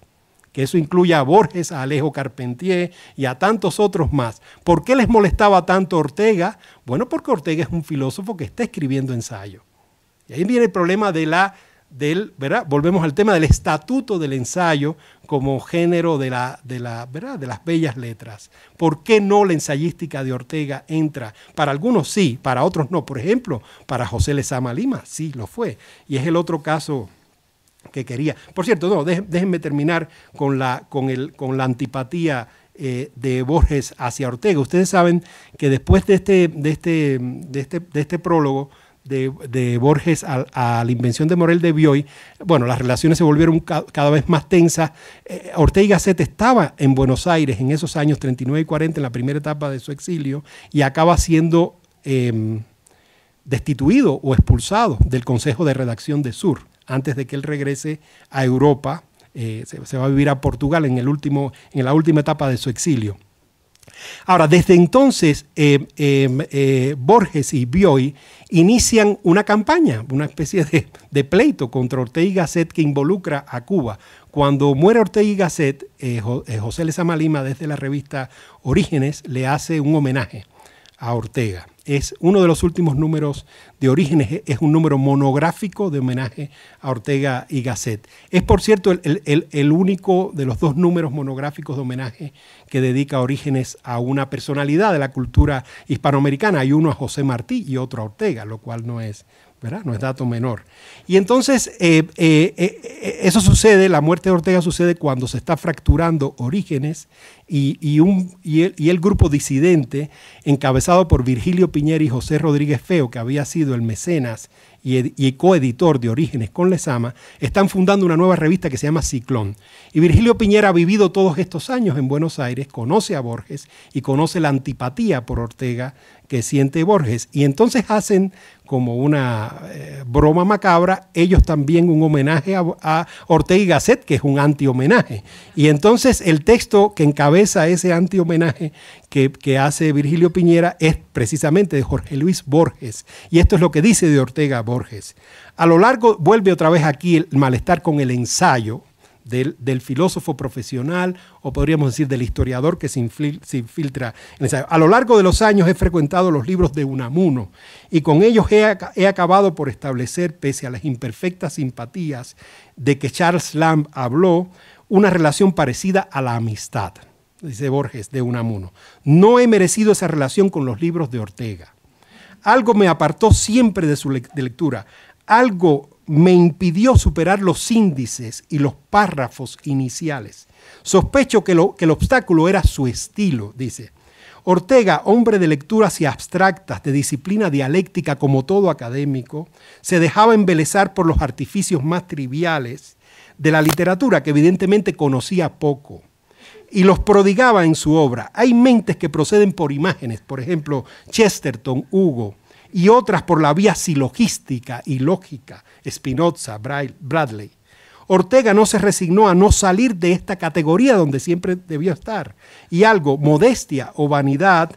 que eso incluye a Borges, a Alejo Carpentier y a tantos otros más. ¿Por qué les molestaba tanto Ortega? Bueno, porque Ortega es un filósofo que está escribiendo ensayo. Y ahí viene el problema ¿verdad? Volvemos al tema del estatuto del ensayo como género ¿verdad? de las bellas letras. ¿Por qué no la ensayística de Ortega entra? Para algunos sí, para otros no. Por ejemplo, para José Lezama Lima sí lo fue. Y es el otro caso que quería. Por cierto, déjenme terminar con la antipatía de Borges hacia Ortega. Ustedes saben que después de este prólogo de Borges a la invención de Morel de Bioy, bueno, las relaciones se volvieron cada vez más tensas. Ortega y Gasset estaba en Buenos Aires en esos años 39 y 40, en la primera etapa de su exilio, y acaba siendo destituido o expulsado del Consejo de Redacción de Sur, antes de que él regrese a Europa. Se va a vivir a Portugal en la última etapa de su exilio. Ahora, desde entonces, Borges y Bioy inician una campaña, una especie de pleito contra Ortega y Gasset que involucra a Cuba. Cuando muere Ortega y Gasset, José Lezama Lima, desde la revista Orígenes, le hace un homenaje a Ortega. Es uno de los últimos números de Orígenes, es un número monográfico de homenaje a Ortega y Gasset. Es, por cierto, el único de los dos números monográficos de homenaje que dedica Orígenes a una personalidad de la cultura hispanoamericana. Hay uno a José Martí y otro a Ortega, lo cual no es, ¿verdad? No es dato menor. Y entonces eso sucede, la muerte de Ortega sucede cuando se está fracturando Orígenes y el grupo disidente encabezado por Virgilio Piñera y José Rodríguez Feo, que había sido el mecenas y coeditor de Orígenes con Lezama, están fundando una nueva revista que se llama Ciclón. Y Virgilio Piñera ha vivido todos estos años en Buenos Aires, conoce a Borges y conoce la antipatía por Ortega que siente Borges. Y entonces hacen como una broma macabra, ellos también un homenaje a Ortega y Gasset, que es un anti-homenaje. Y entonces el texto que encabeza ese anti-homenaje que hace Virgilio Piñera es precisamente de Jorge Luis Borges. Y esto es lo que dice de Ortega Borges. A lo largo, vuelve otra vez aquí el malestar con el ensayo del filósofo profesional, o podríamos decir del historiador que se infiltra en el ensayo. A lo largo de los años he frecuentado los libros de Unamuno y con ellos he acabado por establecer, pese a las imperfectas simpatías de que Charles Lamb habló, una relación parecida a la amistad, dice Borges de Unamuno. No he merecido esa relación con los libros de Ortega. Algo me apartó siempre de su lectura, algo me impidió superar los índices y los párrafos iniciales. Sospecho que el obstáculo era su estilo, dice. Ortega, hombre de lecturas y abstractas, de disciplina dialéctica como todo académico, se dejaba embelesar por los artificios más triviales de la literatura, que evidentemente conocía poco, y los prodigaba en su obra. Hay mentes que proceden por imágenes, por ejemplo, Chesterton, Hugo, y otras por la vía silogística y lógica, Spinoza, Bradley. Ortega no se resignó a no salir de esta categoría donde siempre debió estar, y algo, modestia o vanidad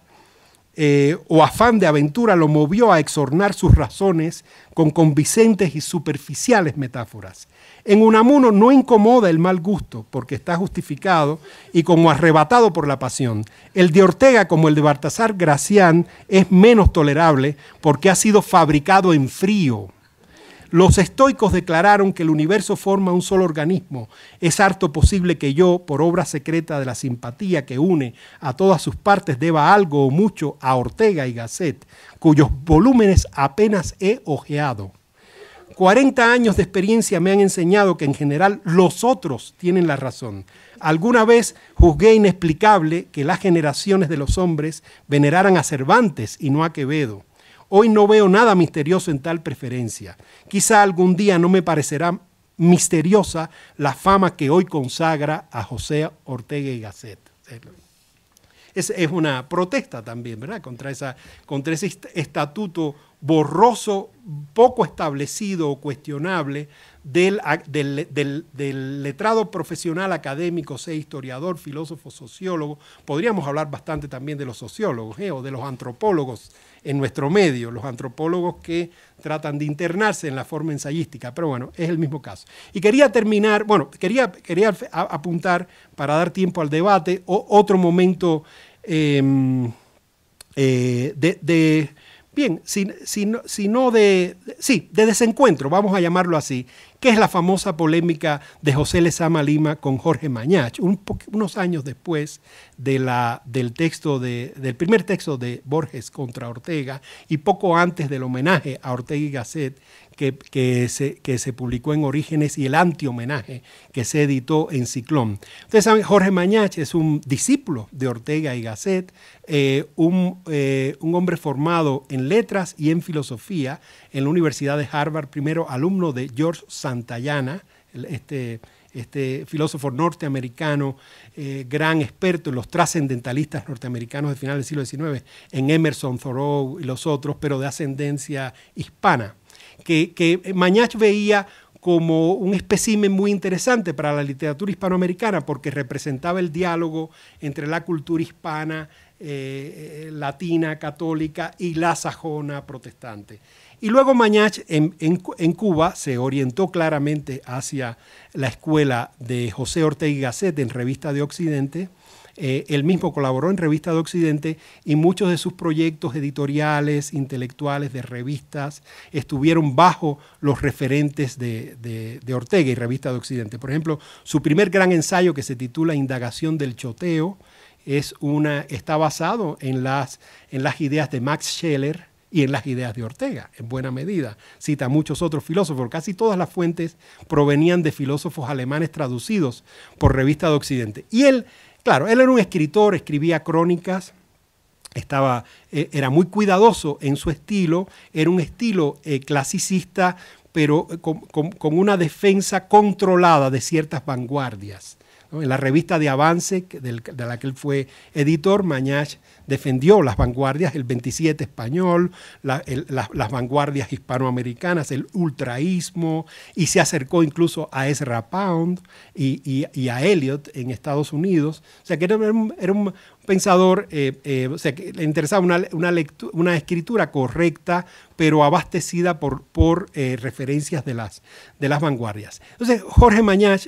o afán de aventura lo movió a exornar sus razones con convincentes y superficiales metáforas. En Unamuno no incomoda el mal gusto porque está justificado y como arrebatado por la pasión. El de Ortega, como el de Baltasar Gracián, es menos tolerable porque ha sido fabricado en frío. Los estoicos declararon que el universo forma un solo organismo. Es harto posible que yo, por obra secreta de la simpatía que une a todas sus partes, deba algo o mucho a Ortega y Gasset, cuyos volúmenes apenas he hojeado. 40 años de experiencia me han enseñado que en general los otros tienen la razón. Alguna vez juzgué inexplicable que las generaciones de los hombres veneraran a Cervantes y no a Quevedo. Hoy no veo nada misterioso en tal preferencia. Quizá algún día no me parecerá misteriosa la fama que hoy consagra a José Ortega y Gasset. Es una protesta también, ¿verdad? Contra ese estatuto borroso, poco establecido o cuestionable del letrado profesional académico, sea historiador, filósofo, sociólogo. Podríamos hablar bastante también de los sociólogos o de los antropólogos en nuestro medio, los antropólogos que tratan de internarse en la forma ensayística, pero bueno, es el mismo caso. Y quería terminar, bueno, quería apuntar para dar tiempo al debate, otro momento de desencuentro, vamos a llamarlo así, que es la famosa polémica de José Lezama Lima con Jorge Mañach, unos años después del primer texto de Borges contra Ortega y poco antes del homenaje a Ortega y Gasset que se publicó en Orígenes y el anti-homenaje que se editó en Ciclón. Ustedes saben, Jorge Mañach es un discípulo de Ortega y Gasset, un hombre formado en letras y en filosofía en la Universidad de Harvard, primero alumno de George Santayana, este filósofo norteamericano, gran experto en los trascendentalistas norteamericanos de final del siglo XIX, en Emerson, Thoreau y los otros, pero de ascendencia hispana, que Mañach veía como un espécimen muy interesante para la literatura hispanoamericana porque representaba el diálogo entre la cultura hispana, latina, católica y la sajona protestante. Y luego Mañach en Cuba se orientó claramente hacia la escuela de José Ortega y Gasset en Revista de Occidente. Él mismo colaboró en Revista de Occidente y muchos de sus proyectos editoriales, intelectuales, de revistas, estuvieron bajo los referentes de Ortega y Revista de Occidente. Por ejemplo, su primer gran ensayo, que se titula Indagación del Choteo, está basado en las ideas de Max Scheler y en las ideas de Ortega, en buena medida. Cita a muchos otros filósofos. Casi todas las fuentes provenían de filósofos alemanes traducidos por Revista de Occidente. Y él, claro, él era un escritor, escribía crónicas, era muy cuidadoso en su estilo, era un estilo clasicista, pero con una defensa controlada de ciertas vanguardias, ¿no? En la revista de Avance, de la que él fue editor, Mañach defendió las vanguardias, el 27 español, las vanguardias hispanoamericanas, el ultraísmo, y se acercó incluso a Ezra Pound y a Eliot en Estados Unidos. O sea, que era un pensador, o sea, que le interesaba una escritura correcta, pero abastecida por referencias de las vanguardias. Entonces, Jorge Mañach,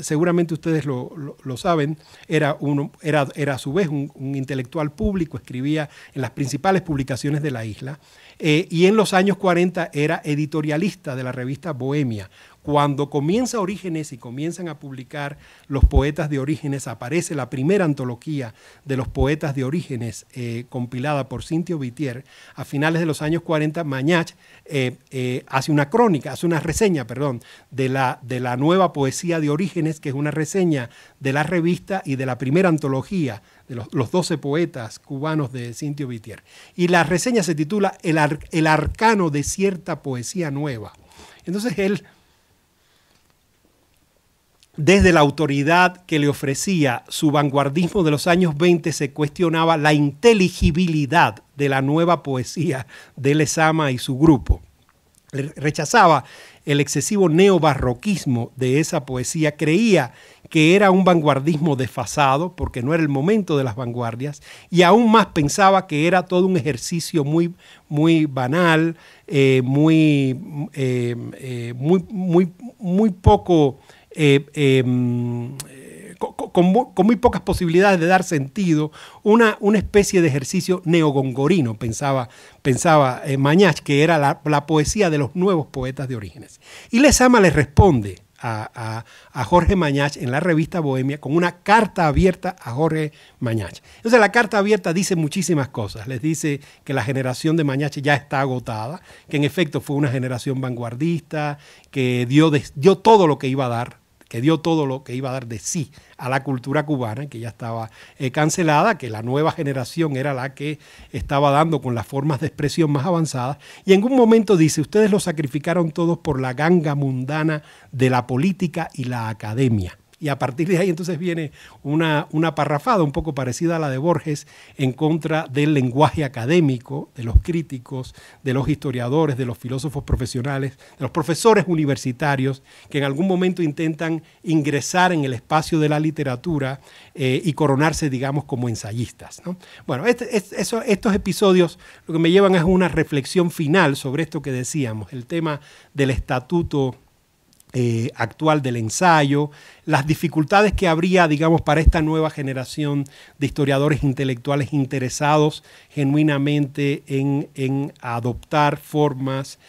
seguramente ustedes lo saben, era a su vez un intelectual público, escribía en las principales publicaciones de la isla, y en los años 40 era editorialista de la revista Bohemia. Cuando comienza Orígenes y comienzan a publicar los poetas de Orígenes, aparece la primera antología de los poetas de Orígenes, compilada por Cintio Vitier. A finales de los años 40, Mañach hace una reseña de la nueva poesía de Orígenes, que es una reseña de la revista y de la primera antología de los 12 poetas cubanos de Cintio Vitier. Y la reseña se titula El arcano de cierta poesía nueva. Entonces él, desde la autoridad que le ofrecía su vanguardismo de los años 20, se cuestionaba la inteligibilidad de la nueva poesía de Lezama y su grupo. Rechazaba el excesivo neobarroquismo de esa poesía, creía que era un vanguardismo desfasado porque no era el momento de las vanguardias, y aún más pensaba que era todo un ejercicio muy, muy banal, muy poco... con muy pocas posibilidades de dar sentido, una especie de ejercicio neogongorino, pensaba Mañach, que era la poesía de los nuevos poetas de Orígenes. Y Lezama le responde a Jorge Mañach en la revista Bohemia con una carta abierta a Jorge Mañach. Entonces la carta abierta dice muchísimas cosas. Les dice que la generación de Mañach ya está agotada, que en efecto fue una generación vanguardista, que dio todo lo que iba a dar, de sí a la cultura cubana, que ya estaba cancelada, que la nueva generación era la que estaba dando con las formas de expresión más avanzadas, y en un momento dice: ustedes lo sacrificaron todos por la ganga mundana de la política y la academia. Y a partir de ahí entonces viene una parrafada un poco parecida a la de Borges en contra del lenguaje académico, de los críticos, de los historiadores, de los filósofos profesionales, de los profesores universitarios que en algún momento intentan ingresar en el espacio de la literatura y coronarse, digamos, como ensayistas, ¿no? Bueno, estos episodios lo que me llevan es una reflexión final sobre esto que decíamos, el tema del estatuto actual del ensayo, las dificultades que habría, digamos, para esta nueva generación de historiadores intelectuales interesados genuinamente en adoptar formas,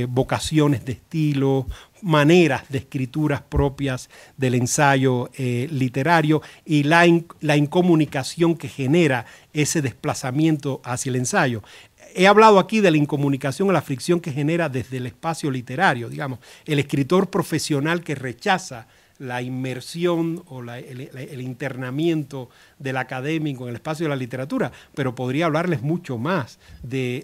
vocaciones de estilo, maneras de escrituras propias del ensayo literario, y la incomunicación que genera ese desplazamiento hacia el ensayo. He hablado aquí de la incomunicación o la fricción que genera desde el espacio literario, digamos, el escritor profesional que rechaza la inmersión o el internamiento del académico en el espacio de la literatura, pero podría hablarles mucho más de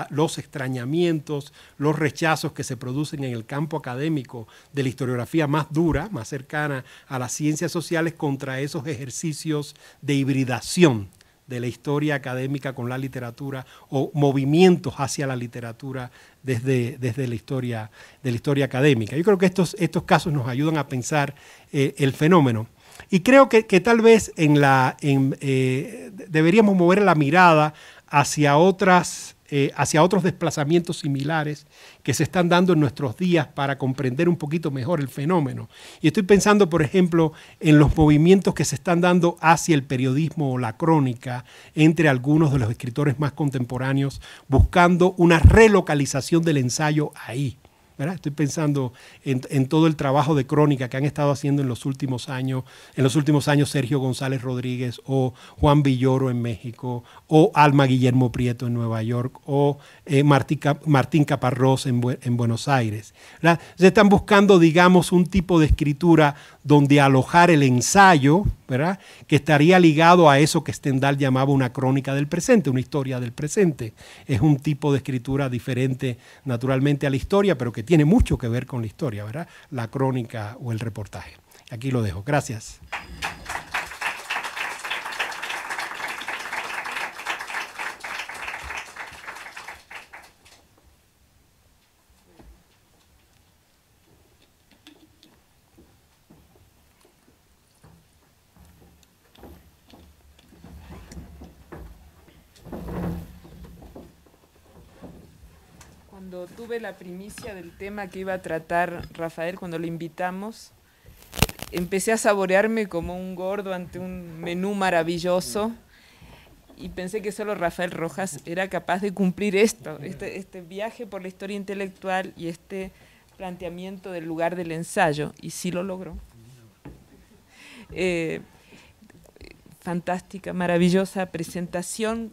los extrañamientos, los rechazos que se producen en el campo académico de la historiografía más dura, más cercana a las ciencias sociales, contra esos ejercicios de hibridación de la historia académica con la literatura o movimientos hacia la literatura desde la historia académica. Yo creo que estos casos nos ayudan a pensar el fenómeno. Y creo que tal vez deberíamos mover la mirada hacia otros desplazamientos similares que se están dando en nuestros días para comprender un poquito mejor el fenómeno. Y estoy pensando, por ejemplo, en los movimientos que se están dando hacia el periodismo o la crónica entre algunos de los escritores más contemporáneos, buscando una relocalización del ensayo ahí, ¿verdad? Estoy pensando en todo el trabajo de crónica que han estado haciendo en los últimos años Sergio González Rodríguez o Juan Villoro en México, o Alma Guillermo Prieto en Nueva York, o Martín Caparrós en Buenos Aires, ¿verdad? Se están buscando, digamos, un tipo de escritura donde alojar el ensayo, ¿verdad?, que estaría ligado a eso que Stendhal llamaba una crónica del presente, una historia del presente. Es un tipo de escritura diferente naturalmente a la historia, pero que tiene mucho que ver con la historia, ¿verdad?, la crónica o el reportaje. Aquí lo dejo. Gracias. Cuando tuve la primicia del tema que iba a tratar Rafael, cuando lo invitamos, empecé a saborearme como un gordo ante un menú maravilloso y pensé que solo Rafael Rojas era capaz de cumplir este viaje por la historia intelectual y este planteamiento del lugar del ensayo, y sí lo logró. Fantástica, maravillosa presentación,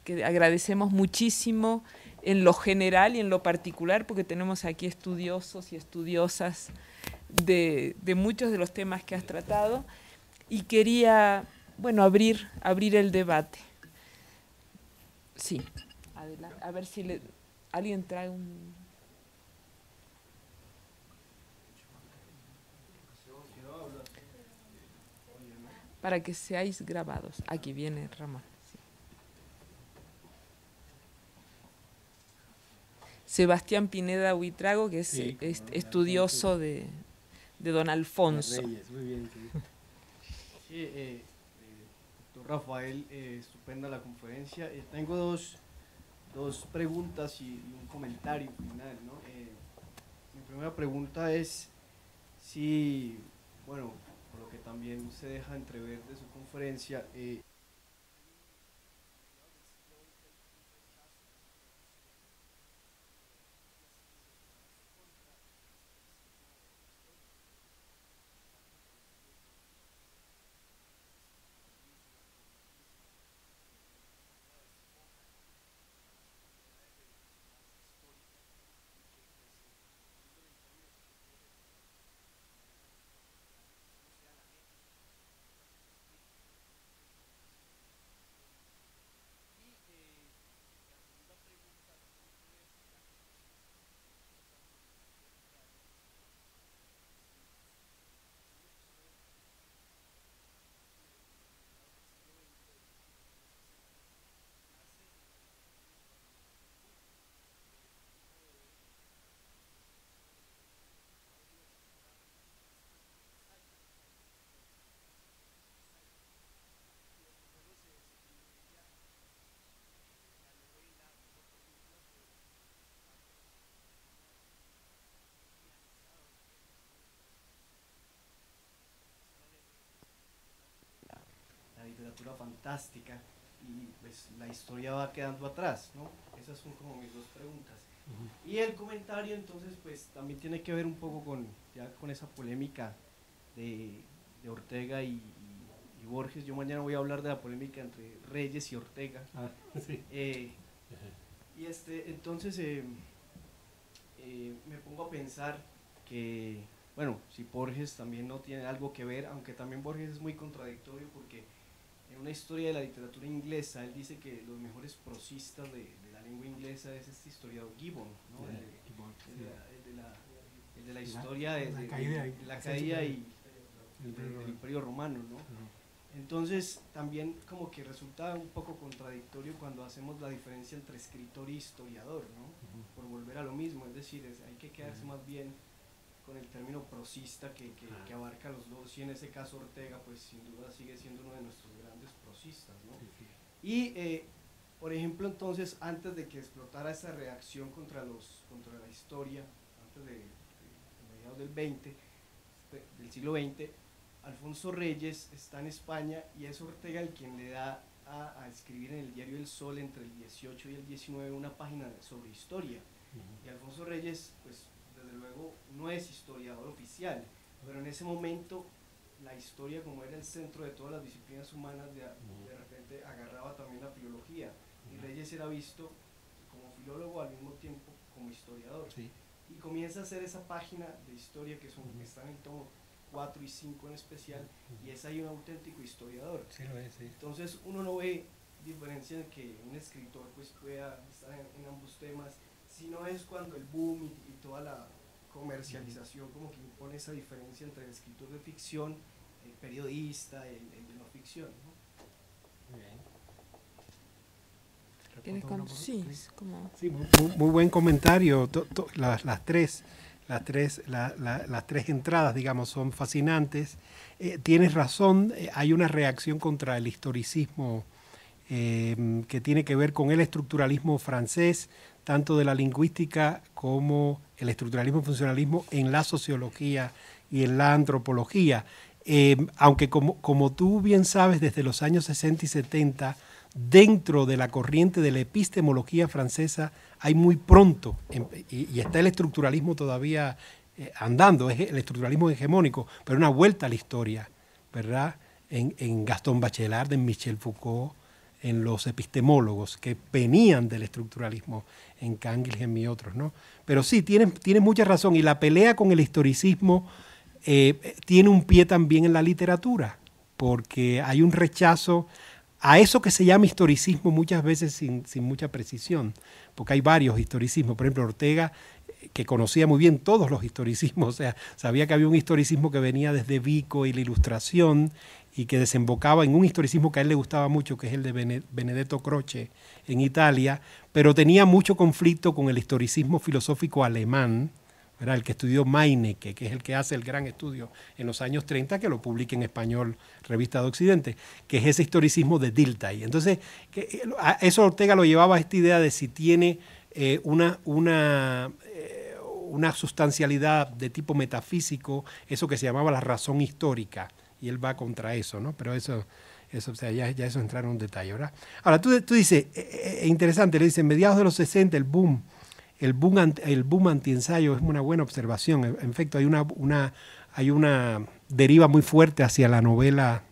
que agradecemos muchísimo en lo general y en lo particular, porque tenemos aquí estudiosos y estudiosas de muchos de los temas que has tratado, y quería, bueno, abrir el debate. Sí, adelante. A ver si alguien trae un... Para que seáis grabados. Aquí viene Ramón. Sí. Sebastián Pineda Huitrago, que es estudioso de don Alfonso. Reyes, muy bien, sí. Sí, doctor Rafael, estupenda la conferencia. Tengo dos preguntas y un comentario final, ¿no? Mi primera pregunta es si, bueno, por lo que también usted deja entrever de su conferencia, la literatura fantástica y pues la historia va quedando atrás, ¿no? Esas son como mis dos preguntas. Y el comentario entonces pues también tiene que ver un poco con esa polémica de Ortega y Borges. Yo mañana voy a hablar de la polémica entre Reyes y Ortega. Sí. Y entonces me pongo a pensar que, bueno, si Borges también no tiene algo que ver, aunque también Borges es muy contradictorio porque en una historia de la literatura inglesa él dice que los mejores prosistas de la lengua inglesa es este historiador Gibbon, ¿no? El de la historia de la caída y del Imperio Romano, ¿no? Entonces también como que resulta un poco contradictorio cuando hacemos la diferencia entre escritor y historiador, ¿no? Por volver a lo mismo, es decir, hay que quedarse más bien con el término prosista que abarca los dos, y en ese caso Ortega pues sin duda sigue siendo uno de nuestros grandes prosistas, ¿no? Y por ejemplo entonces antes de que explotara esa reacción contra la historia, antes de mediados del siglo XX, Alfonso Reyes está en España y es Ortega el quien le da a escribir en el diario El Sol entre el 18 y el 19 una página sobre historia. Y Alfonso Reyes, pues desde luego no es historiador oficial, pero en ese momento la historia, como era el centro de todas las disciplinas humanas, de repente agarraba también la filología, y Reyes era visto como filólogo al mismo tiempo como historiador. Sí. Y comienza a hacer esa página de historia que están en tomo 4 y 5 en especial, y es ahí un auténtico historiador. Sí, lo es, sí. Entonces uno no ve diferencia en que un escritor pues pueda estar en ambos temas, sino es cuando el boom y toda la comercialización como que impone esa diferencia entre el escritor de ficción, el periodista, el de no ficción, ¿no? Sí, sí, muy buen comentario. Las tres entradas, digamos, son fascinantes. Tienes razón, hay una reacción contra el historicismo que tiene que ver con el estructuralismo francés, tanto de la lingüística como el estructuralismo y funcionalismo en la sociología y en la antropología. Aunque como tú bien sabes, desde los años 60 y 70, dentro de la corriente de la epistemología francesa hay muy pronto, y está el estructuralismo todavía andando, es el estructuralismo hegemónico, pero una vuelta a la historia, ¿verdad? En Gaston Bachelard, en Michel Foucault, en los epistemólogos que venían del estructuralismo, en Canguilhem y otros, ¿no? Pero sí, tienes mucha razón, y la pelea con el historicismo tiene un pie también en la literatura, porque hay un rechazo a eso que se llama historicismo muchas veces sin mucha precisión, porque hay varios historicismos. Por ejemplo, Ortega, que conocía muy bien todos los historicismos, o sea, sabía que había un historicismo que venía desde Vico y la Ilustración y que desembocaba en un historicismo que a él le gustaba mucho, que es el de Benedetto Croce en Italia, pero tenía mucho conflicto con el historicismo filosófico alemán, ¿verdad? El que estudió Meinecke, que es el que hace el gran estudio en los años 30, que lo publica en español Revista de Occidente, que es ese historicismo de Dilthey. Entonces, eso Ortega lo llevaba a esta idea de si tiene una sustancialidad de tipo metafísico, eso que se llamaba la razón histórica, y él va contra eso, ¿no? Pero eso o sea, ya eso entrar en un detalle, ¿verdad? Ahora, tú dices, interesante, le dicen, mediados de los 60, el boom antiensayo es una buena observación. En efecto, hay una deriva muy fuerte hacia la novela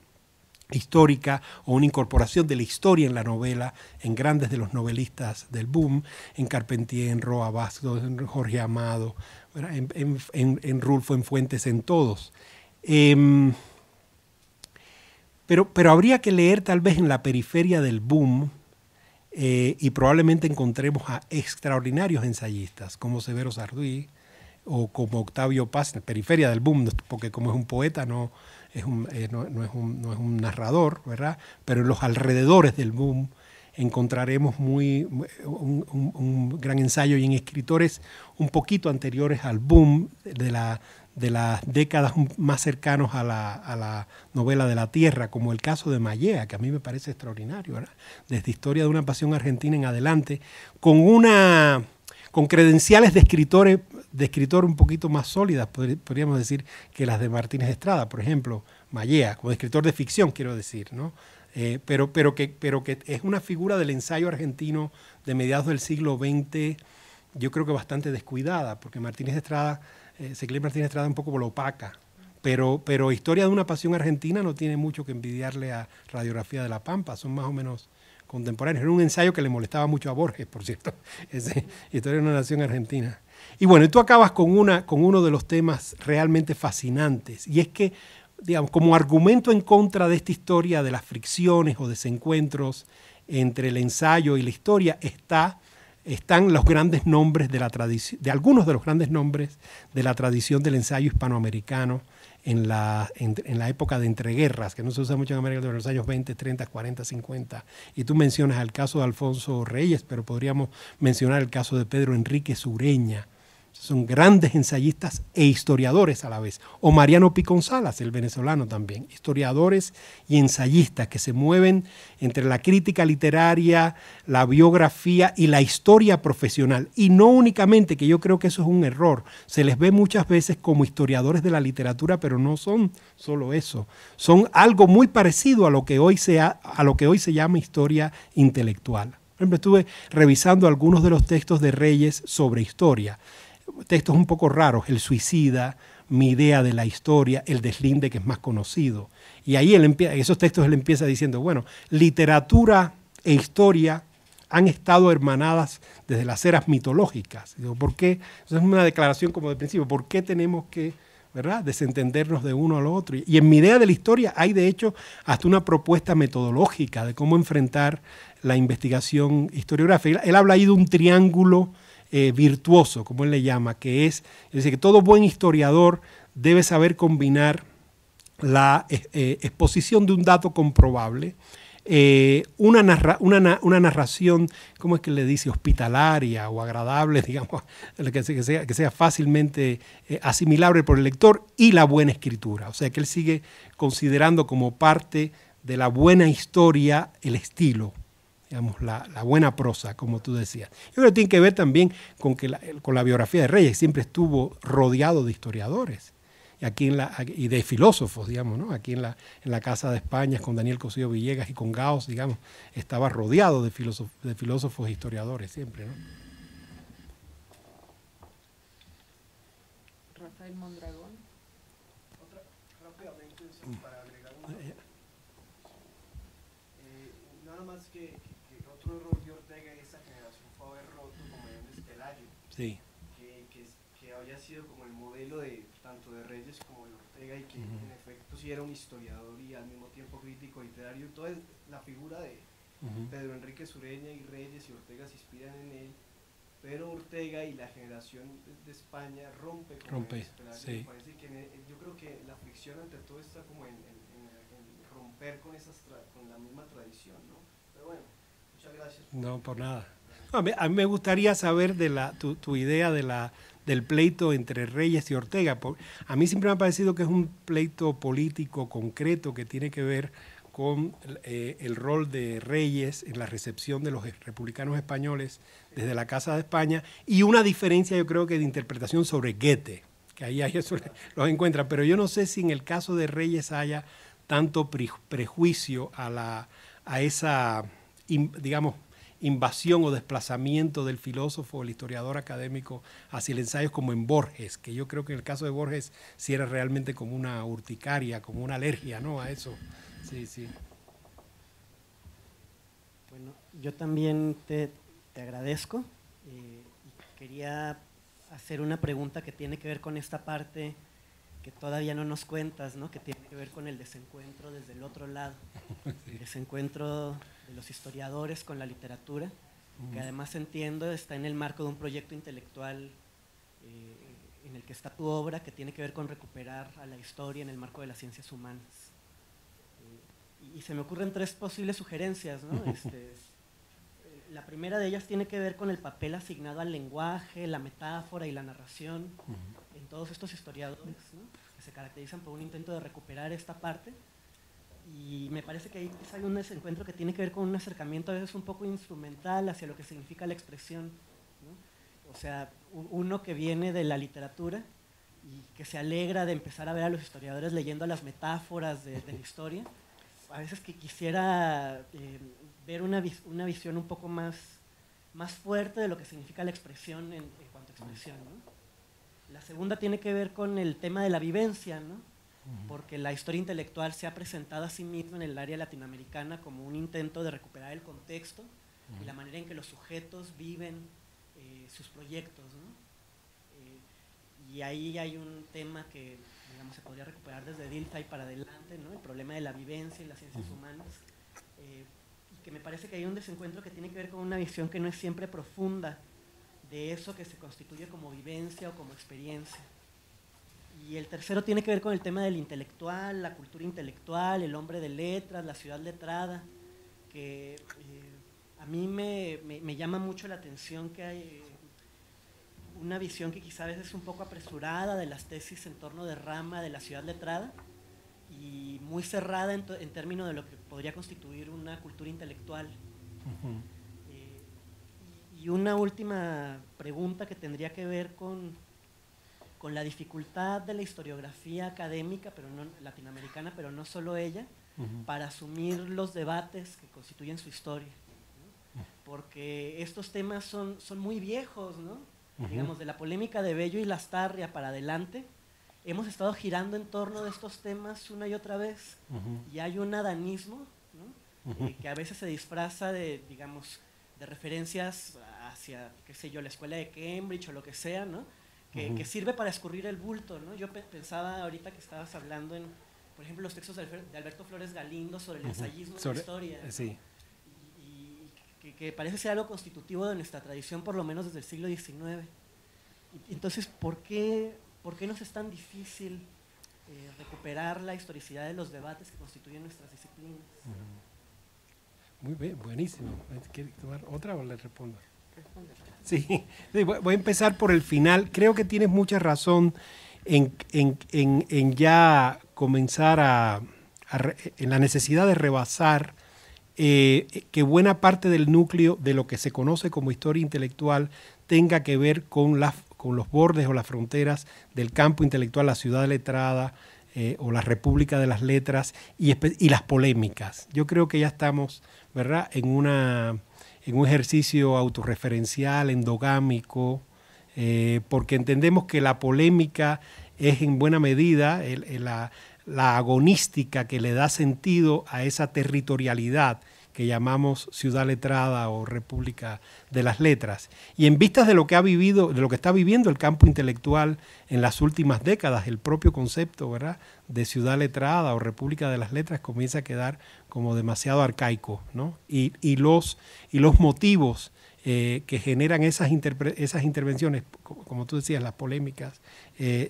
histórica, o una incorporación de la historia en la novela en grandes de los novelistas del boom, en Carpentier, en Roa Bastos, en Jorge Amado, en Rulfo, en Fuentes, en todos. Pero habría que leer tal vez en la periferia del boom, y probablemente encontremos a extraordinarios ensayistas como Severo Sarduy o como Octavio Paz, en la periferia del boom, porque como es un poeta no es un narrador, ¿verdad? Pero en los alrededores del boom encontraremos un gran ensayo, y en escritores un poquito anteriores al boom, de las décadas más cercanos a la novela de la tierra, como el caso de Mallea, que a mí me parece extraordinario, ¿verdad? Desde Historia de una pasión argentina en adelante, con credenciales de escritor un poquito más sólidas, podríamos decir, que las de Martínez Estrada, por ejemplo, Mallea, como escritor de ficción, quiero decir, ¿no? Pero que es una figura del ensayo argentino de mediados del siglo XX, yo creo que bastante descuidada, porque Martínez Estrada, Secler Martínez Estrada un poco lo opaca, pero Historia de una pasión argentina no tiene mucho que envidiarle a Radiografía de la Pampa, son más o menos contemporáneos. Era un ensayo que le molestaba mucho a Borges, por cierto, Historia de una nación argentina. Y bueno, tú acabas con uno de los temas realmente fascinantes, y es que, digamos, como argumento en contra de esta historia de las fricciones o desencuentros entre el ensayo y la historia, están los grandes nombres de la tradición, de algunos de los grandes nombres de la tradición del ensayo hispanoamericano en la época de entreguerras, que no se usa mucho en América, de los años 20, 30, 40, 50. Y tú mencionas el caso de Alfonso Reyes, pero podríamos mencionar el caso de Pedro Enríquez Ureña. Son grandes ensayistas e historiadores a la vez. O Mariano Picón Salas, el venezolano también. Historiadores y ensayistas que se mueven entre la crítica literaria, la biografía y la historia profesional. Y no únicamente, que yo creo que eso es un error, se les ve muchas veces como historiadores de la literatura, pero no son solo eso. Son algo muy parecido a lo que hoy se llama historia intelectual. Por ejemplo, estuve revisando algunos de los textos de Reyes sobre historia. Textos un poco raros, El suicida, Mi idea de la historia, El deslinde, que es más conocido. Y ahí esos textos él empieza diciendo, bueno, literatura e historia han estado hermanadas desde las eras mitológicas. Digo, ¿por qué? Eso es una declaración como de principio. ¿Por qué tenemos que, ¿verdad?, desentendernos de uno a lo otro? Y en Mi idea de la historia hay, de hecho, hasta una propuesta metodológica de cómo enfrentar la investigación historiográfica. Él habla ahí de un triángulo virtuoso, como él le llama, que es decir, que todo buen historiador debe saber combinar la exposición de un dato comprobable, una narración, ¿cómo es que le dice?, hospitalaria o agradable, digamos, que sea fácilmente asimilable por el lector, y la buena escritura. O sea, que él sigue considerando como parte de la buena historia el estilo, digamos, la buena prosa, como tú decías. Yo creo que tiene que ver también con la biografía de Reyes. Siempre estuvo rodeado de historiadores y de filósofos, digamos, ¿no? Aquí en la Casa de España, con Daniel Cosío Villegas y con Gauss, digamos, estaba rodeado de filósofos e historiadores siempre, ¿no? Rafael Mondragón. Rápidamente, para agregar nada más que otro error de Ortega y esa generación fue haber roto como Menéndez Pelayo, Sí. que había sido como el modelo de tanto de Reyes como de Ortega, y que en efecto sí era un historiador y al mismo tiempo crítico literario. Toda la figura de Pedro Enríquez Ureña y Reyes y Ortega se inspiran en él, pero Ortega y la generación de España rompe con Menéndez Pelayo. Sí. Me parece que yo creo que la fricción ante todo está como en romper con la misma tradición, ¿no? Pero bueno, muchas gracias. No, por nada. A mí me gustaría saber de tu idea del pleito entre Reyes y Ortega. A mí siempre me ha parecido que es un pleito político concreto que tiene que ver con el rol de Reyes en la recepción de los republicanos españoles desde la Casa de España, y una diferencia, yo creo, que de interpretación sobre Goethe, que ahí eso los encuentra. Pero yo no sé si en el caso de Reyes haya tanto prejuicio a esa, digamos, invasión o desplazamiento del filósofo o el historiador académico hacia el ensayo, como en Borges, que yo creo que en el caso de Borges sí era realmente como una urticaria, como una alergia, ¿no?, a eso. Sí, sí. Bueno, yo también te agradezco y quería hacer una pregunta que tiene que ver con esta parte que todavía no nos cuentas, ¿no?, que tiene que ver con el desencuentro desde el otro lado, sí. El desencuentro de los historiadores con la literatura, que además entiendo está en el marco de un proyecto intelectual en el que está tu obra, que tiene que ver con recuperar a la historia en el marco de las ciencias humanas. Y se me ocurren tres posibles sugerencias, ¿no? La primera de ellas tiene que ver con el papel asignado al lenguaje, la metáfora y la narración en todos estos historiadores, ¿no?, que se caracterizan por un intento de recuperar esta parte. Y me parece que ahí hay un desencuentro que tiene que ver con un acercamiento a veces un poco instrumental hacia lo que significa la expresión, ¿no? O sea, uno que viene de la literatura y que se alegra de empezar a ver a los historiadores leyendo las metáforas de la historia, a veces que quisiera ver una visión un poco más fuerte de lo que significa la expresión en cuanto a expresión, ¿no? La segunda tiene que ver con el tema de la vivencia, ¿no?, porque la historia intelectual se ha presentado a sí misma en el área latinoamericana como un intento de recuperar el contexto y la manera en que los sujetos viven sus proyectos, ¿no? Y ahí hay un tema que, digamos, se podría recuperar desde Dilthey para adelante, ¿no? El problema de la vivencia y las ciencias humanas, y que me parece que hay un desencuentro que tiene que ver con una visión que no es siempre profunda de eso que se constituye como vivencia o como experiencia. Y el tercero tiene que ver con el tema del intelectual, la cultura intelectual, el hombre de letras, la ciudad letrada, que a mí me llama mucho la atención que hay una visión que quizá a veces es un poco apresurada de las tesis en torno de Rama de la ciudad letrada y muy cerrada en términos de lo que podría constituir una cultura intelectual. Y una última pregunta que tendría que ver con la dificultad de la historiografía académica, pero no latinoamericana, pero no solo ella, para asumir los debates que constituyen su historia, ¿no? Porque estos temas son muy viejos, ¿no? Digamos, de la polémica de Bello y Lastarria para adelante, hemos estado girando en torno de estos temas una y otra vez, y hay un adanismo, ¿no? Que a veces se disfraza de, digamos, de referencias hacia, qué sé yo, la escuela de Cambridge o lo que sea, ¿no? Que sirve para escurrir el bulto, ¿no? Yo pensaba ahorita que estabas hablando en, por ejemplo, los textos de Alberto Flores Galindo sobre el ensayismo de la historia, ¿no? Sí. Y que parece ser algo constitutivo de nuestra tradición, por lo menos desde el siglo XIX. Entonces, ¿por qué nos es tan difícil recuperar la historicidad de los debates que constituyen nuestras disciplinas? Muy bien, buenísimo. ¿Quieres tomar otra o le respondo? Sí, voy a empezar por el final. Creo que tienes mucha razón en ya comenzar en la necesidad de rebasar que buena parte del núcleo de lo que se conoce como historia intelectual tenga que ver con los bordes o las fronteras del campo intelectual, la ciudad letrada o la República de las Letras y las polémicas. Yo creo que ya estamos, ¿verdad?, en un ejercicio autorreferencial, endogámico, porque entendemos que la polémica es en buena medida la agonística que le da sentido a esa territorialidad que llamamos ciudad letrada o República de las Letras. Y en vistas de lo que ha vivido, de lo que está viviendo el campo intelectual en las últimas décadas, el propio concepto, ¿verdad?, de ciudad letrada o República de las Letras comienza a quedar como demasiado arcaico, ¿no? Y los motivos que generan esas intervenciones, como tú decías, las polémicas,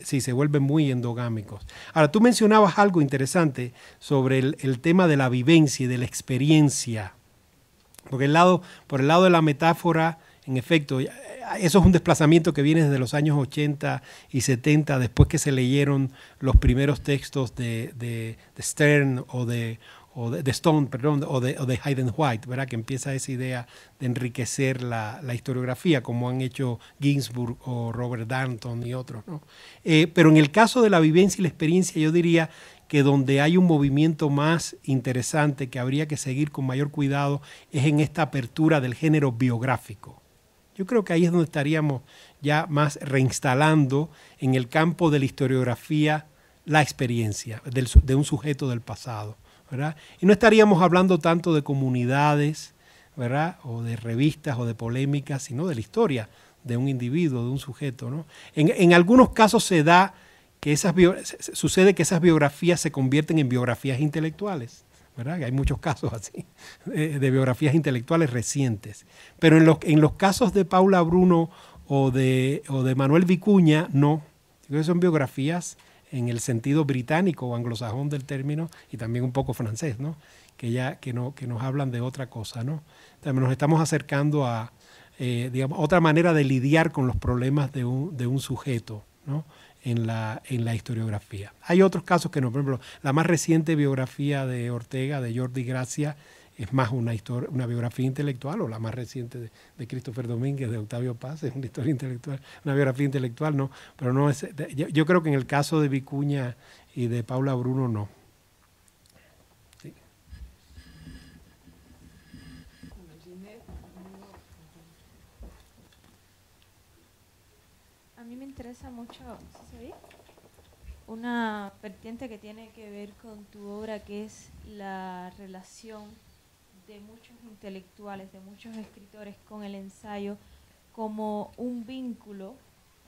sí, se vuelven muy endogámicos. Ahora, tú mencionabas algo interesante sobre el tema de la vivencia y de la experiencia, porque por el lado de la metáfora, en efecto, eso es un desplazamiento que viene desde los años 80 y 70, después que se leyeron los primeros textos de Stern o de Stone, perdón, o de Hayden White, ¿verdad?, que empieza esa idea de enriquecer la historiografía, como han hecho Ginsburg o Robert Darnton y otros, ¿no? Pero en el caso de la vivencia y la experiencia, yo diría que donde hay un movimiento más interesante que habría que seguir con mayor cuidado es en esta apertura del género biográfico. Yo creo que ahí es donde estaríamos ya más reinstalando en el campo de la historiografía la experiencia de un sujeto del pasado, ¿verdad? Y no estaríamos hablando tanto de comunidades, ¿verdad?, o de revistas o de polémicas, sino de la historia de un individuo, de un sujeto, ¿no? En algunos casos sucede que esas biografías se convierten en biografías intelectuales, ¿verdad? Que hay muchos casos así, de biografías intelectuales recientes. Pero en los casos de Paula Bruno o de Manuel Vicuña, no. Creo que son biografías en el sentido británico o anglosajón del término y también un poco francés, ¿no?, que nos hablan de otra cosa, ¿no? También nos estamos acercando a digamos, otra manera de lidiar con los problemas de un sujeto, ¿no?, en la historiografía. Hay otros casos que no, por ejemplo, la más reciente biografía de Ortega, de Jordi Gracia, es más una biografía intelectual, o la más reciente de Christopher Domínguez, de Octavio Paz, es una historia intelectual, una biografía intelectual, no, pero no es, yo creo que en el caso de Vicuña y de Paula Bruno, no. Sí. A mí me interesa mucho, ¿sí? Una vertiente que tiene que ver con tu obra, que es la relación de muchos intelectuales, de muchos escritores con el ensayo como un vínculo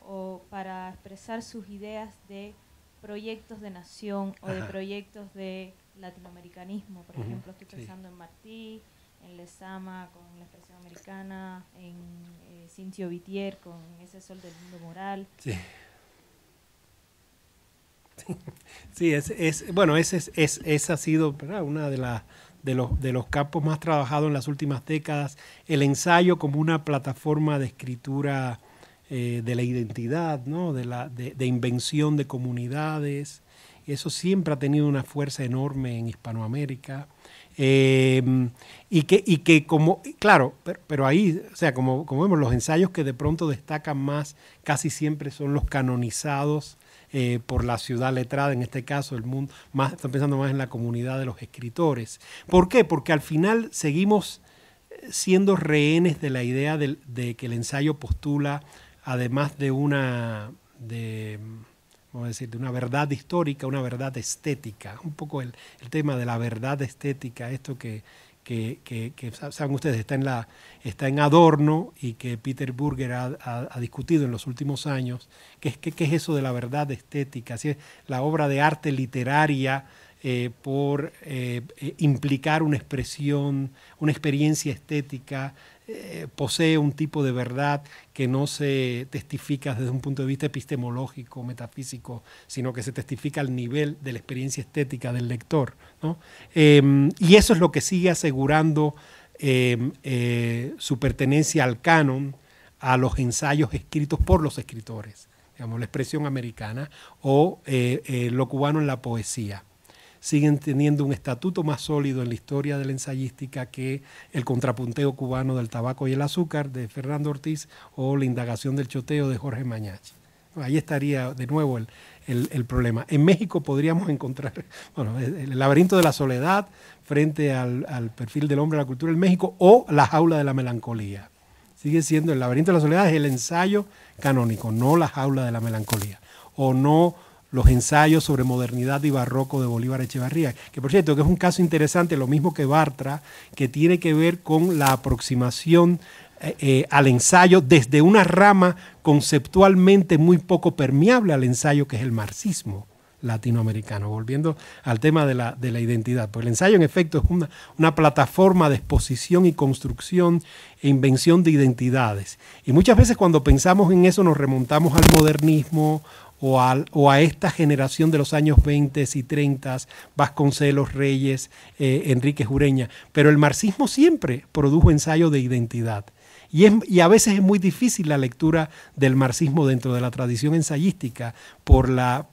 o para expresar sus ideas de proyectos de nación o de proyectos de latinoamericanismo. Por ejemplo, estoy pensando en Martí, en Lezama con la expresión americana, en Cintio Vitier con ese sol del mundo moral. Sí. Sí, bueno, esa ha sido, ¿verdad?, una de los campos más trabajados en las últimas décadas, el ensayo como una plataforma de escritura de la identidad, ¿no?, de invención de comunidades. Eso siempre ha tenido una fuerza enorme en Hispanoamérica. Y que como, claro, pero ahí, o sea, como vemos, los ensayos que de pronto destacan más casi siempre son los canonizados por la ciudad letrada, en este caso el mundo, están pensando más en la comunidad de los escritores. ¿Por qué? Porque al final seguimos siendo rehenes de la idea de que el ensayo postula, además de vamos a decir, de una verdad histórica, una verdad estética. Un poco el tema de la verdad estética, esto que saben ustedes, está en Adorno y que Peter Burger ha discutido en los últimos años. ¿Qué es eso de la verdad estética? Así es, la obra de arte literaria por implicar una expresión, una experiencia estética, posee un tipo de verdad que no se testifica desde un punto de vista epistemológico, metafísico, sino que se testifica al nivel de la experiencia estética del lector, ¿no? Y eso es lo que sigue asegurando su pertenencia al canon, a los ensayos escritos por los escritores, digamos, la expresión americana, o lo cubano en la poesía. Siguen teniendo un estatuto más sólido en la historia de la ensayística que el contrapunteo cubano del tabaco y el azúcar de Fernando Ortiz o la indagación del choteo de Jorge Mañachi. Ahí estaría de nuevo el problema. En México podríamos encontrar, bueno, el laberinto de la soledad frente al perfil del hombre de la cultura en México, o la jaula de la melancolía. Sigue siendo el laberinto de la soledad, es el ensayo canónico, no la jaula de la melancolía, o no los ensayos sobre modernidad y barroco de Bolívar Echevarría, que por cierto que es un caso interesante, lo mismo que Bartra, que tiene que ver con la aproximación al ensayo desde una rama conceptualmente muy poco permeable al ensayo, que es el marxismo latinoamericano, volviendo al tema de la identidad. Pues el ensayo en efecto es una plataforma de exposición y construcción e invención de identidades. Y muchas veces cuando pensamos en eso nos remontamos al modernismo o a esta generación de los años 20 y 30, Vasconcelos, Reyes, Enrique Jureña. Pero el marxismo siempre produjo ensayo de identidad. Y a veces es muy difícil la lectura del marxismo dentro de la tradición ensayística por la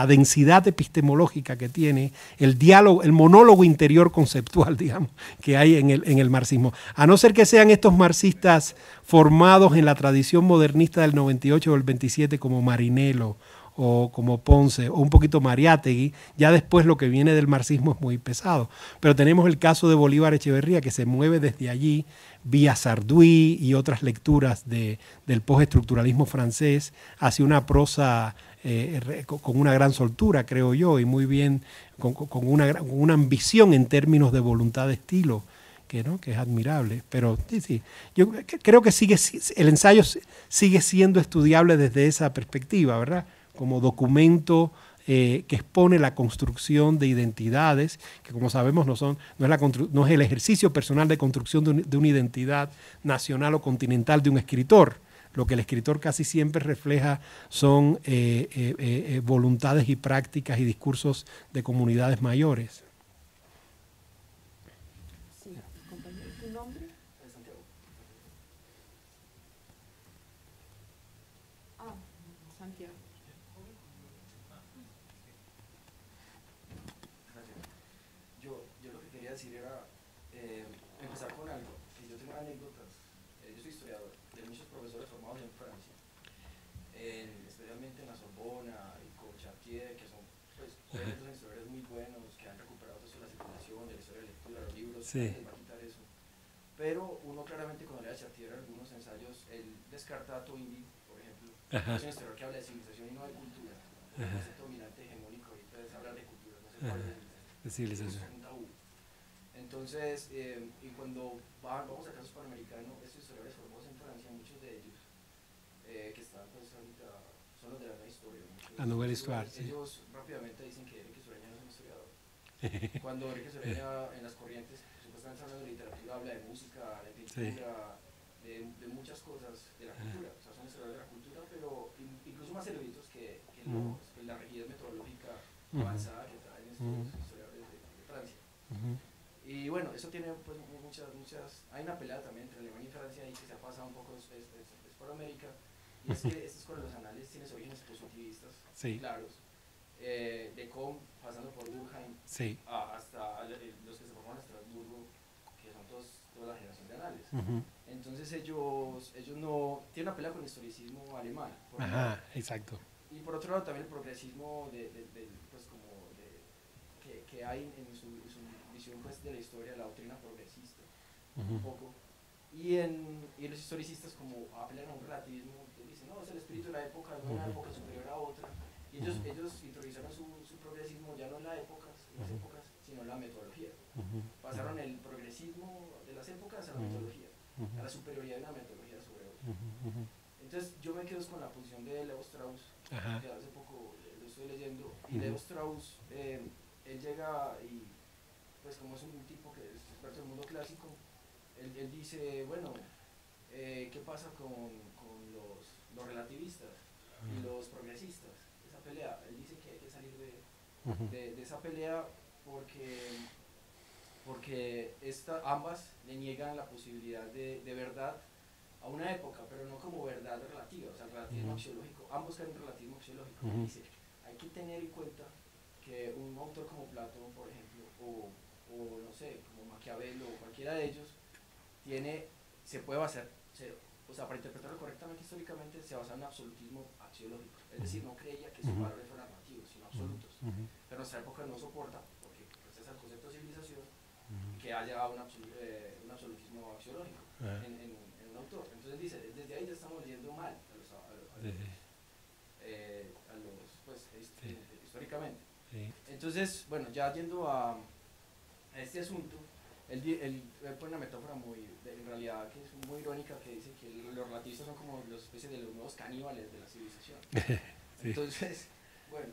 densidad epistemológica que tiene, el diálogo, el monólogo interior conceptual, digamos, que hay en el marxismo. A no ser que sean estos marxistas formados en la tradición modernista del 98 o el 27 como Marinello o como Ponce o un poquito Mariátegui, ya después lo que viene del marxismo es muy pesado. Pero tenemos el caso de Bolívar Echeverría, que se mueve desde allí vía Sarduy y otras lecturas del postestructuralismo francés hacia una prosa con una gran soltura, creo yo, y muy bien, con una ambición en términos de voluntad de estilo, ¿no?, que es admirable. Pero sí, yo creo que el ensayo sigue siendo estudiable desde esa perspectiva, ¿verdad?, como documento que expone la construcción de identidades, que como sabemos no es el ejercicio personal de construcción de una identidad nacional o continental de un escritor. Lo que el escritor casi siempre refleja son voluntades y prácticas y discursos de comunidades mayores. Sí, compañero, ¿tu nombre? Santiago. Ah, Santiago. Yo lo que quería decir era empezar con algo, que yo tengo anécdotas. Yo soy historiador, de muchos profesores formados en Francia, especialmente en la Sorbona y con Chartier, que son pues historiadores muy buenos, que han recuperado eso de la circulación, de la historia de la lectura, los libros, Sí. va a quitar eso. Pero uno claramente cuando lea a Chartier algunos ensayos, él descarta a Toynbee, por ejemplo, que es un historiador que habla de civilización y no de cultura. El concepto dominante hegemónico ahorita es hablar de cultura, no sé cuál es un tabú. Entonces, y cuando vamos a casos panamericanos, estos historiadores formados en Francia, muchos de ellos que están pues ahorita son los de la nueva historia, ¿no? La Nouvelle Histoire, sí. Ellos rápidamente dicen que Enrique Sureña no es un historiador. Cuando Enrique Sureña en Las Corrientes, supuestamente hablando de literatura, habla de música, de pintura, de muchas cosas de la cultura, o sea, son historiadores de la cultura, pero incluso más eruditos que la rigidez metodológica avanzada que traen estos historiadores de Francia. Y bueno, eso tiene pues muchas, hay una pelea también entre Alemania y Francia ahí que se ha pasado un poco es por América, y es que estos con los anales tienen orígenes positivistas, claros, de Com pasando por Durkheim hasta los que se forman en Estrasburgo, que son toda la generación de anales. Entonces ellos no tienen una pelea con el historicismo alemán. Exacto. Y por otro lado también el progresismo pues como que hay en su visión pues, de la historia, la doctrina progresista, un poco. Y los historicistas como apelan a un relativismo, que dicen, no, es el espíritu de la época, no una época superior a otra. Y ellos introdujeron su progresismo ya no en las épocas, sino en la metodología. Pasaron el progresismo de las épocas a la metodología, a la superioridad de una metodología sobre otra. Entonces yo me quedo con la posición de Leo Strauss, que hace poco lo estoy leyendo, y Leo Strauss, él llega y pues como es un tipo que es experto en el mundo clásico, él dice, bueno, ¿qué pasa con los relativistas y los progresistas? Esa pelea, él dice que hay que salir de esa pelea porque ambas le niegan la posibilidad de verdad a una época, pero no como verdad relativa, o sea, el relativismo axiológico, ambos caen en relativismo axiológico. Dice, hay que tener en cuenta que un autor como Platón, por ejemplo, o no sé, como Maquiavelo o cualquiera de ellos, se puede basar, o sea, para interpretarlo correctamente históricamente, se basa en un absolutismo axiológico, es decir, no creía que sus valores fueran narrativos, sino absolutos. Pero nuestra época no soporta, porque pues, es el concepto de civilización, que haya un absolutismo axiológico en un autor. Entonces dice, desde ahí ya estamos leyendo mal históricamente. Entonces, bueno, ya yendo a este asunto, él pone una metáfora en realidad que es muy irónica, que dice que los relativistas son como los especies de los nuevos caníbales de la civilización. Entonces, bueno,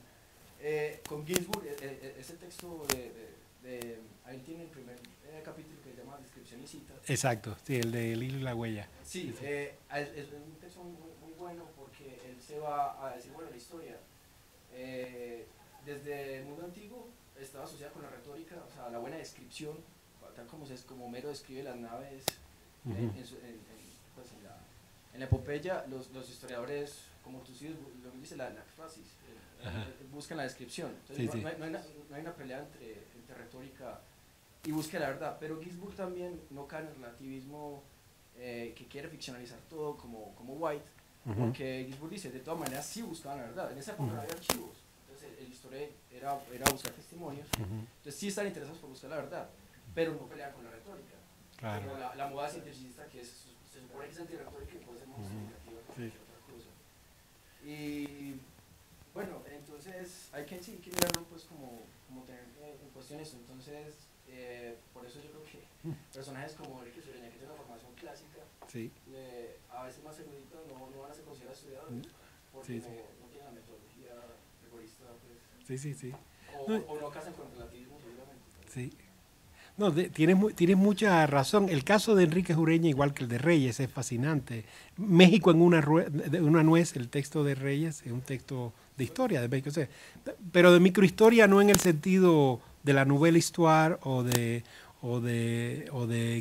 con Ginsburg, ese texto ahí tiene el primer capítulo que se llama Descripción y Cita. Exacto, sí, el del hilo y la huella. Sí, es un texto muy bueno porque él se va a decir, bueno, la historia desde el mundo antiguo estaba asociada con la retórica, o sea, la buena descripción, tal como Homero describe las naves en la epopeya, los historiadores, como tú sigues, lo que dice la éfrasis, buscan la descripción. Entonces no hay una pelea entre retórica y búsqueda de la verdad, pero Ginsburg también no cae en el relativismo que quiere ficcionalizar todo como White, porque Ginsburg dice, de todas maneras sí buscaban la verdad, en esa época no había archivos, entonces el historia era buscar testimonios, entonces sí están interesados por buscar la verdad, pero no pelean con la retórica. Pero la moda sinteticista que se supone que es antirretórica y puede ser más significativa que otra cosa. Y bueno, entonces hay que mirarlo pues como tener en cuestión eso. Entonces, por eso yo creo que personajes como Enrique Sureña, que tiene una formación clásica, a veces más erudita, no van a ser considerados estudiadores, porque no tienen la metodología rigorista, pues, o no casan con relativismo seguramente. Sí. No, tienes mucha razón. El caso de Enrique Sureña, igual que el de Reyes, es fascinante. México en una nuez, el texto de Reyes, es un texto de historia de México, o sea, pero de microhistoria no en el sentido de la Nouvelle Histoire o de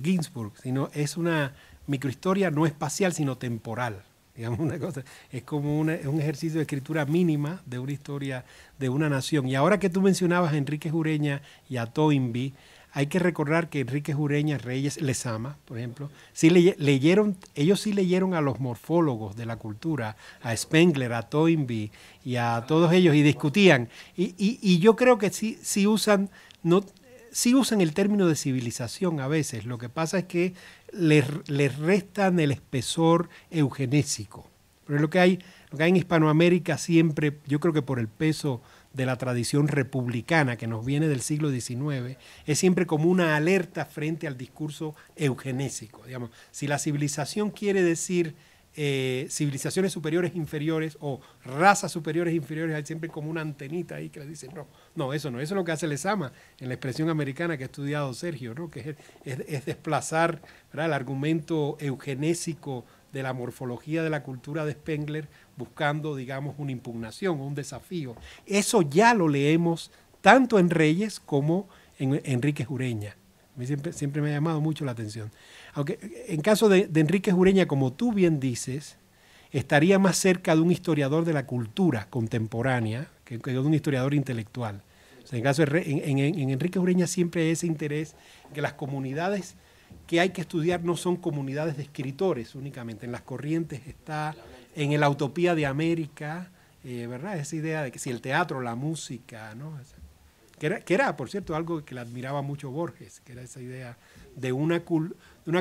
Ginsburg, sino es una microhistoria no espacial, sino temporal. Digamos, una cosa, es como un ejercicio de escritura mínima de una historia de una nación. Y ahora que tú mencionabas a Enrique Sureña y a Toynbee, hay que recordar que Enrique Sureña, Reyes, Lezama, por ejemplo, ellos sí leyeron a los morfólogos de la cultura, a Spengler, a Toynbee y a todos ellos, y discutían. Y yo creo que sí usan el término de civilización a veces. Lo que pasa es que les restan el espesor eugenésico. Pero lo que hay en Hispanoamérica siempre, yo creo que por el peso de la tradición republicana que nos viene del siglo XIX, es siempre como una alerta frente al discurso eugenésico. Digamos, si la civilización quiere decir civilizaciones superiores inferiores o razas superiores inferiores, hay siempre como una antenita ahí que le dice, no, eso no, eso es lo que hace Lezama en la expresión americana que ha estudiado Sergio, ¿no? Que es desplazar, ¿verdad?, el argumento eugenésico de la morfología de la cultura de Spengler buscando, digamos, una impugnación o un desafío. Eso ya lo leemos tanto en Reyes como en Enríquez Ureña. A mí siempre me ha llamado mucho la atención. Aunque en caso de Enríquez Ureña, como tú bien dices, estaría más cerca de un historiador de la cultura contemporánea que de un historiador intelectual. O sea, en Enríquez Ureña siempre hay ese interés que las comunidades que hay que estudiar no son comunidades de escritores únicamente. En las corrientes está, en la utopía de América, ¿verdad? Esa idea de que si el teatro, la música, ¿no? Que era, por cierto, algo que le admiraba mucho Borges, que era esa idea de una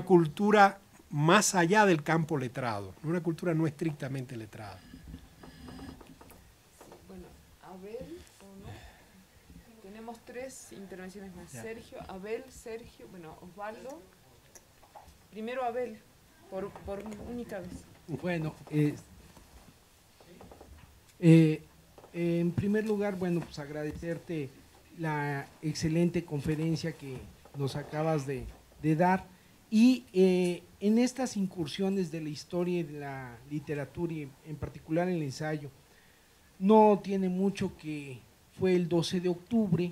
cultura más allá del campo letrado, una cultura no estrictamente letrada. Bueno, Abel, ¿o no? Tenemos 3 intervenciones más. Ya. Sergio, Abel, Sergio, bueno, Osvaldo. Primero Abel, por única vez. Bueno, en primer lugar, bueno, pues agradecerte la excelente conferencia que nos acabas de dar, y en estas incursiones de la historia y de la literatura, y en particular el ensayo, no tiene mucho que fue el 12 de octubre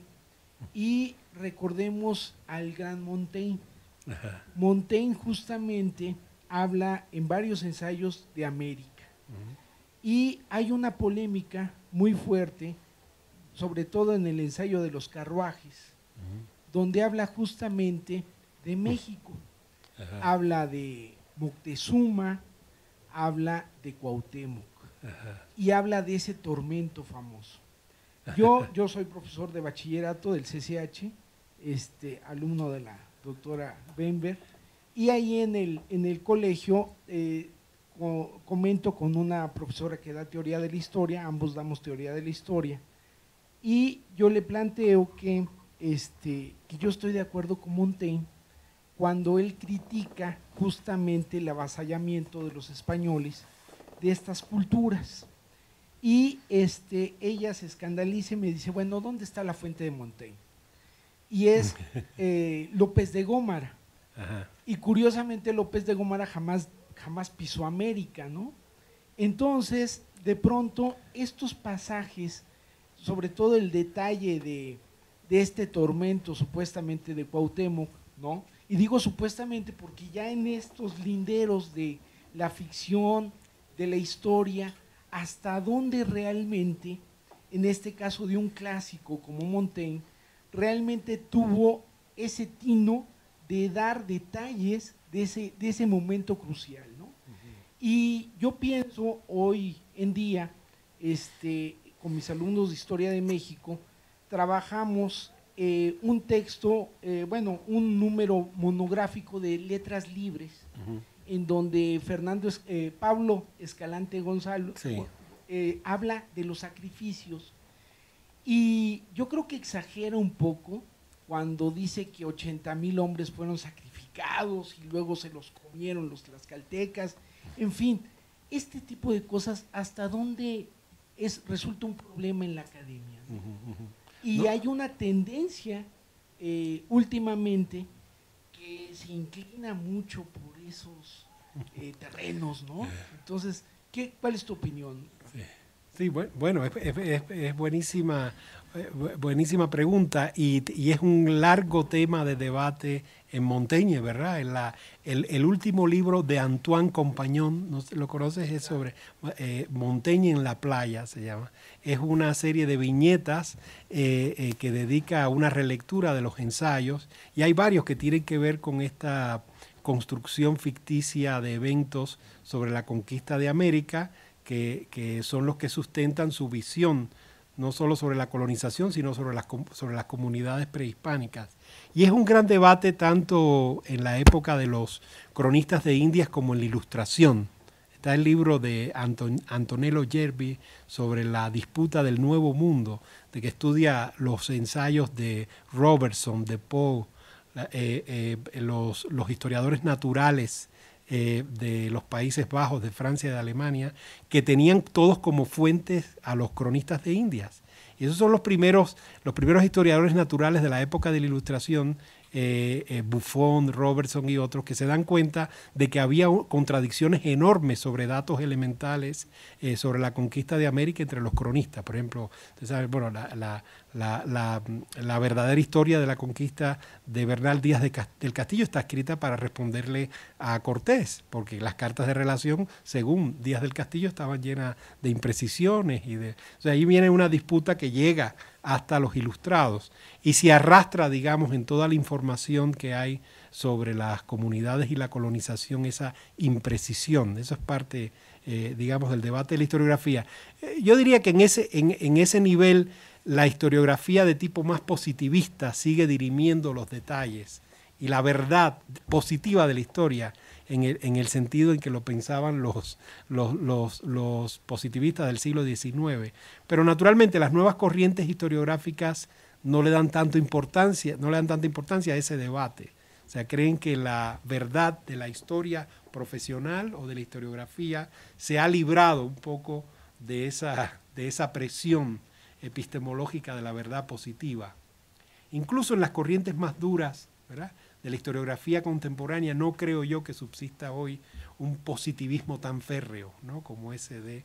y recordemos al gran Montaigne. Ajá. Montaigne justamente habla en varios ensayos de América. Y hay una polémica muy fuerte, sobre todo en el ensayo de los carruajes, donde habla justamente de México. Ajá. Habla de Moctezuma, habla de Cuauhtémoc. Ajá. Y habla de ese tormento famoso. Yo soy profesor de bachillerato del CCH, alumno de la doctora Bember, y ahí en el colegio comento con una profesora que da teoría de la historia, ambos damos teoría de la historia, y yo le planteo que yo estoy de acuerdo con Montaigne cuando él critica justamente el avasallamiento de los españoles de estas culturas, y ella se escandaliza y me dice, bueno, ¿dónde está la fuente de Montaigne? Y es López de Gómara. Ajá. Y curiosamente López de Gómara jamás pisó América, ¿no? Entonces, de pronto, estos pasajes, sobre todo el detalle de este tormento supuestamente de Cuauhtémoc, ¿no? Y digo supuestamente porque ya en estos linderos de la ficción, de la historia, hasta dónde realmente, en este caso de un clásico como Montaigne, realmente tuvo ese tino de dar detalles de ese momento crucial, ¿no? Y yo pienso hoy en día, con mis alumnos de Historia de México, trabajamos un texto, un número monográfico de letras libres, en donde Pablo Escalante Gonzalo sí. Habla de los sacrificios, y yo creo que exagera un poco cuando dice que 80,000 hombres fueron sacrificados y luego se los comieron los tlaxcaltecas. En fin, este tipo de cosas, ¿hasta dónde resulta un problema en la academia? Y ¿no? Hay una tendencia últimamente que se inclina mucho por esos terrenos, ¿no? Entonces, ¿cuál es tu opinión? Sí, bueno, es buenísima pregunta, y es un largo tema de debate en Montaigne, ¿verdad? El último libro de Antoine Compagnon, ¿no lo conoces? Es sobre Montaigne en la playa, se llama. Es una serie de viñetas que dedica a una relectura de los ensayos, y hay varios que tienen que ver con esta construcción ficticia de eventos sobre la conquista de América, que son los que sustentan su visión, no solo sobre la colonización, sino sobre las comunidades prehispánicas. Y es un gran debate tanto en la época de los cronistas de Indias como en la Ilustración. Está el libro de Antonello Gerbi sobre la disputa del Nuevo Mundo, de que estudia los ensayos de Robertson, de Poe, los historiadores naturales de los Países Bajos, de Francia y de Alemania, que tenían todos como fuentes a los cronistas de Indias. Y esos son los primeros historiadores naturales de la época de la Ilustración, Buffon, Robertson y otros, que se dan cuenta de que había contradicciones enormes sobre datos elementales sobre la conquista de América entre los cronistas. Por ejemplo, usted sabe, bueno, la verdadera historia de la conquista de Bernal Díaz del Castillo está escrita para responderle a Cortés, porque las cartas de relación, según Díaz del Castillo, estaban llenas de imprecisiones. O sea, ahí viene una disputa que llega hasta los Ilustrados y se arrastra, digamos, en toda la información que hay sobre las comunidades y la colonización, esa imprecisión. Eso es parte, digamos, del debate de la historiografía. Yo diría que en ese nivel la historiografía de tipo más positivista sigue dirimiendo los detalles y la verdad positiva de la historia en el sentido en que lo pensaban los positivistas del siglo XIX. Pero naturalmente las nuevas corrientes historiográficas no le dan tanta importancia a ese debate. O sea, creen que la verdad de la historia profesional o de la historiografía se ha librado un poco de esa presión epistemológica de la verdad positiva. Incluso en las corrientes más duras, ¿verdad?, de la historiografía contemporánea, no creo yo que subsista hoy un positivismo tan férreo, ¿no?, como ese de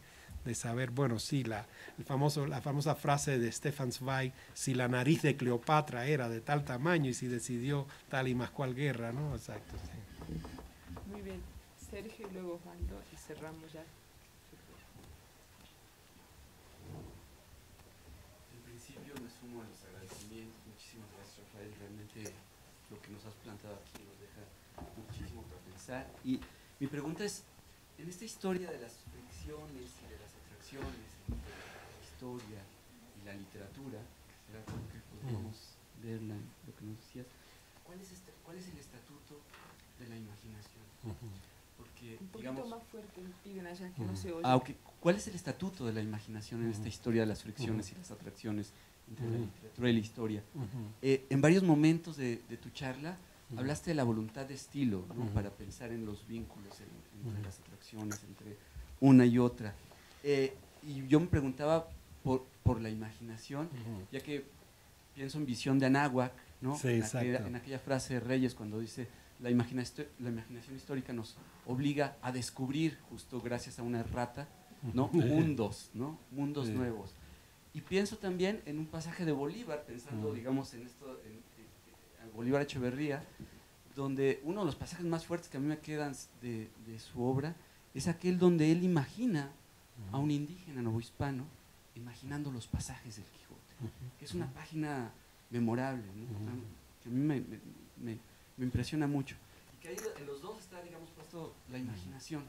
saber, bueno, sí, la famosa frase de Stefan Zweig, si la nariz de Cleopatra era de tal tamaño y si decidió tal y más cual guerra, ¿no? Exacto. Sí. Muy bien. Sergio y luego Osvaldo y cerramos ya. En principio me sumo a los agradecimientos. Muchísimas gracias, Rafael. Realmente lo que nos has planteado aquí nos deja muchísimo para pensar. Y mi pregunta es, en esta historia de las fricciones y de las atracciones entre la historia y la literatura, que será como que podemos ver lo que nos decías, ¿cuál es el estatuto de la imaginación? Porque, un poquito digamos, más fuerte, piden allá que no se oye. Okay. ¿Cuál es el estatuto de la imaginación en esta historia de las fricciones y las atracciones entre la literatura y la historia? En varios momentos de tu charla hablaste de la voluntad de estilo, ¿no?, para pensar en los vínculos entre las atracciones, entre una y otra. Y yo me preguntaba por la imaginación, ya que pienso en Visión de Anáhuac, ¿no? Sí, en aquella frase de Reyes cuando dice la imaginación histórica nos obliga a descubrir, justo gracias a una errata, ¿no?, mundos, ¿no?, mundos nuevos. Y pienso también en un pasaje de Bolívar, pensando, digamos, en Bolívar Echeverría, donde uno de los pasajes más fuertes que a mí me quedan de su obra es aquel donde él imagina a un indígena novohispano imaginando los pasajes del Quijote, que es una página memorable, ¿no?, que a mí me impresiona mucho. Y que ahí en los dos está, digamos, puesto la imaginación.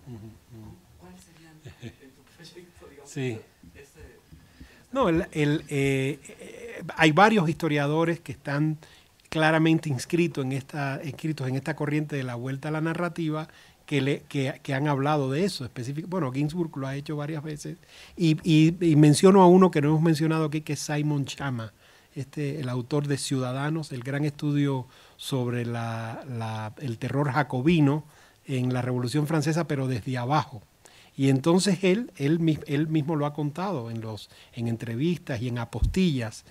¿Cuáles serían en tu proyecto, digamos, sí. No, hay varios historiadores que están claramente inscritos en esta corriente de la vuelta a la narrativa que han hablado de eso. Bueno, Ginsburg lo ha hecho varias veces. Y menciono a uno que no hemos mencionado aquí, que es Simon Schama, el autor de Ciudadanos, el gran estudio sobre el terror jacobino en la Revolución Francesa, pero desde abajo. Y entonces él mismo lo ha contado en entrevistas y en apostillas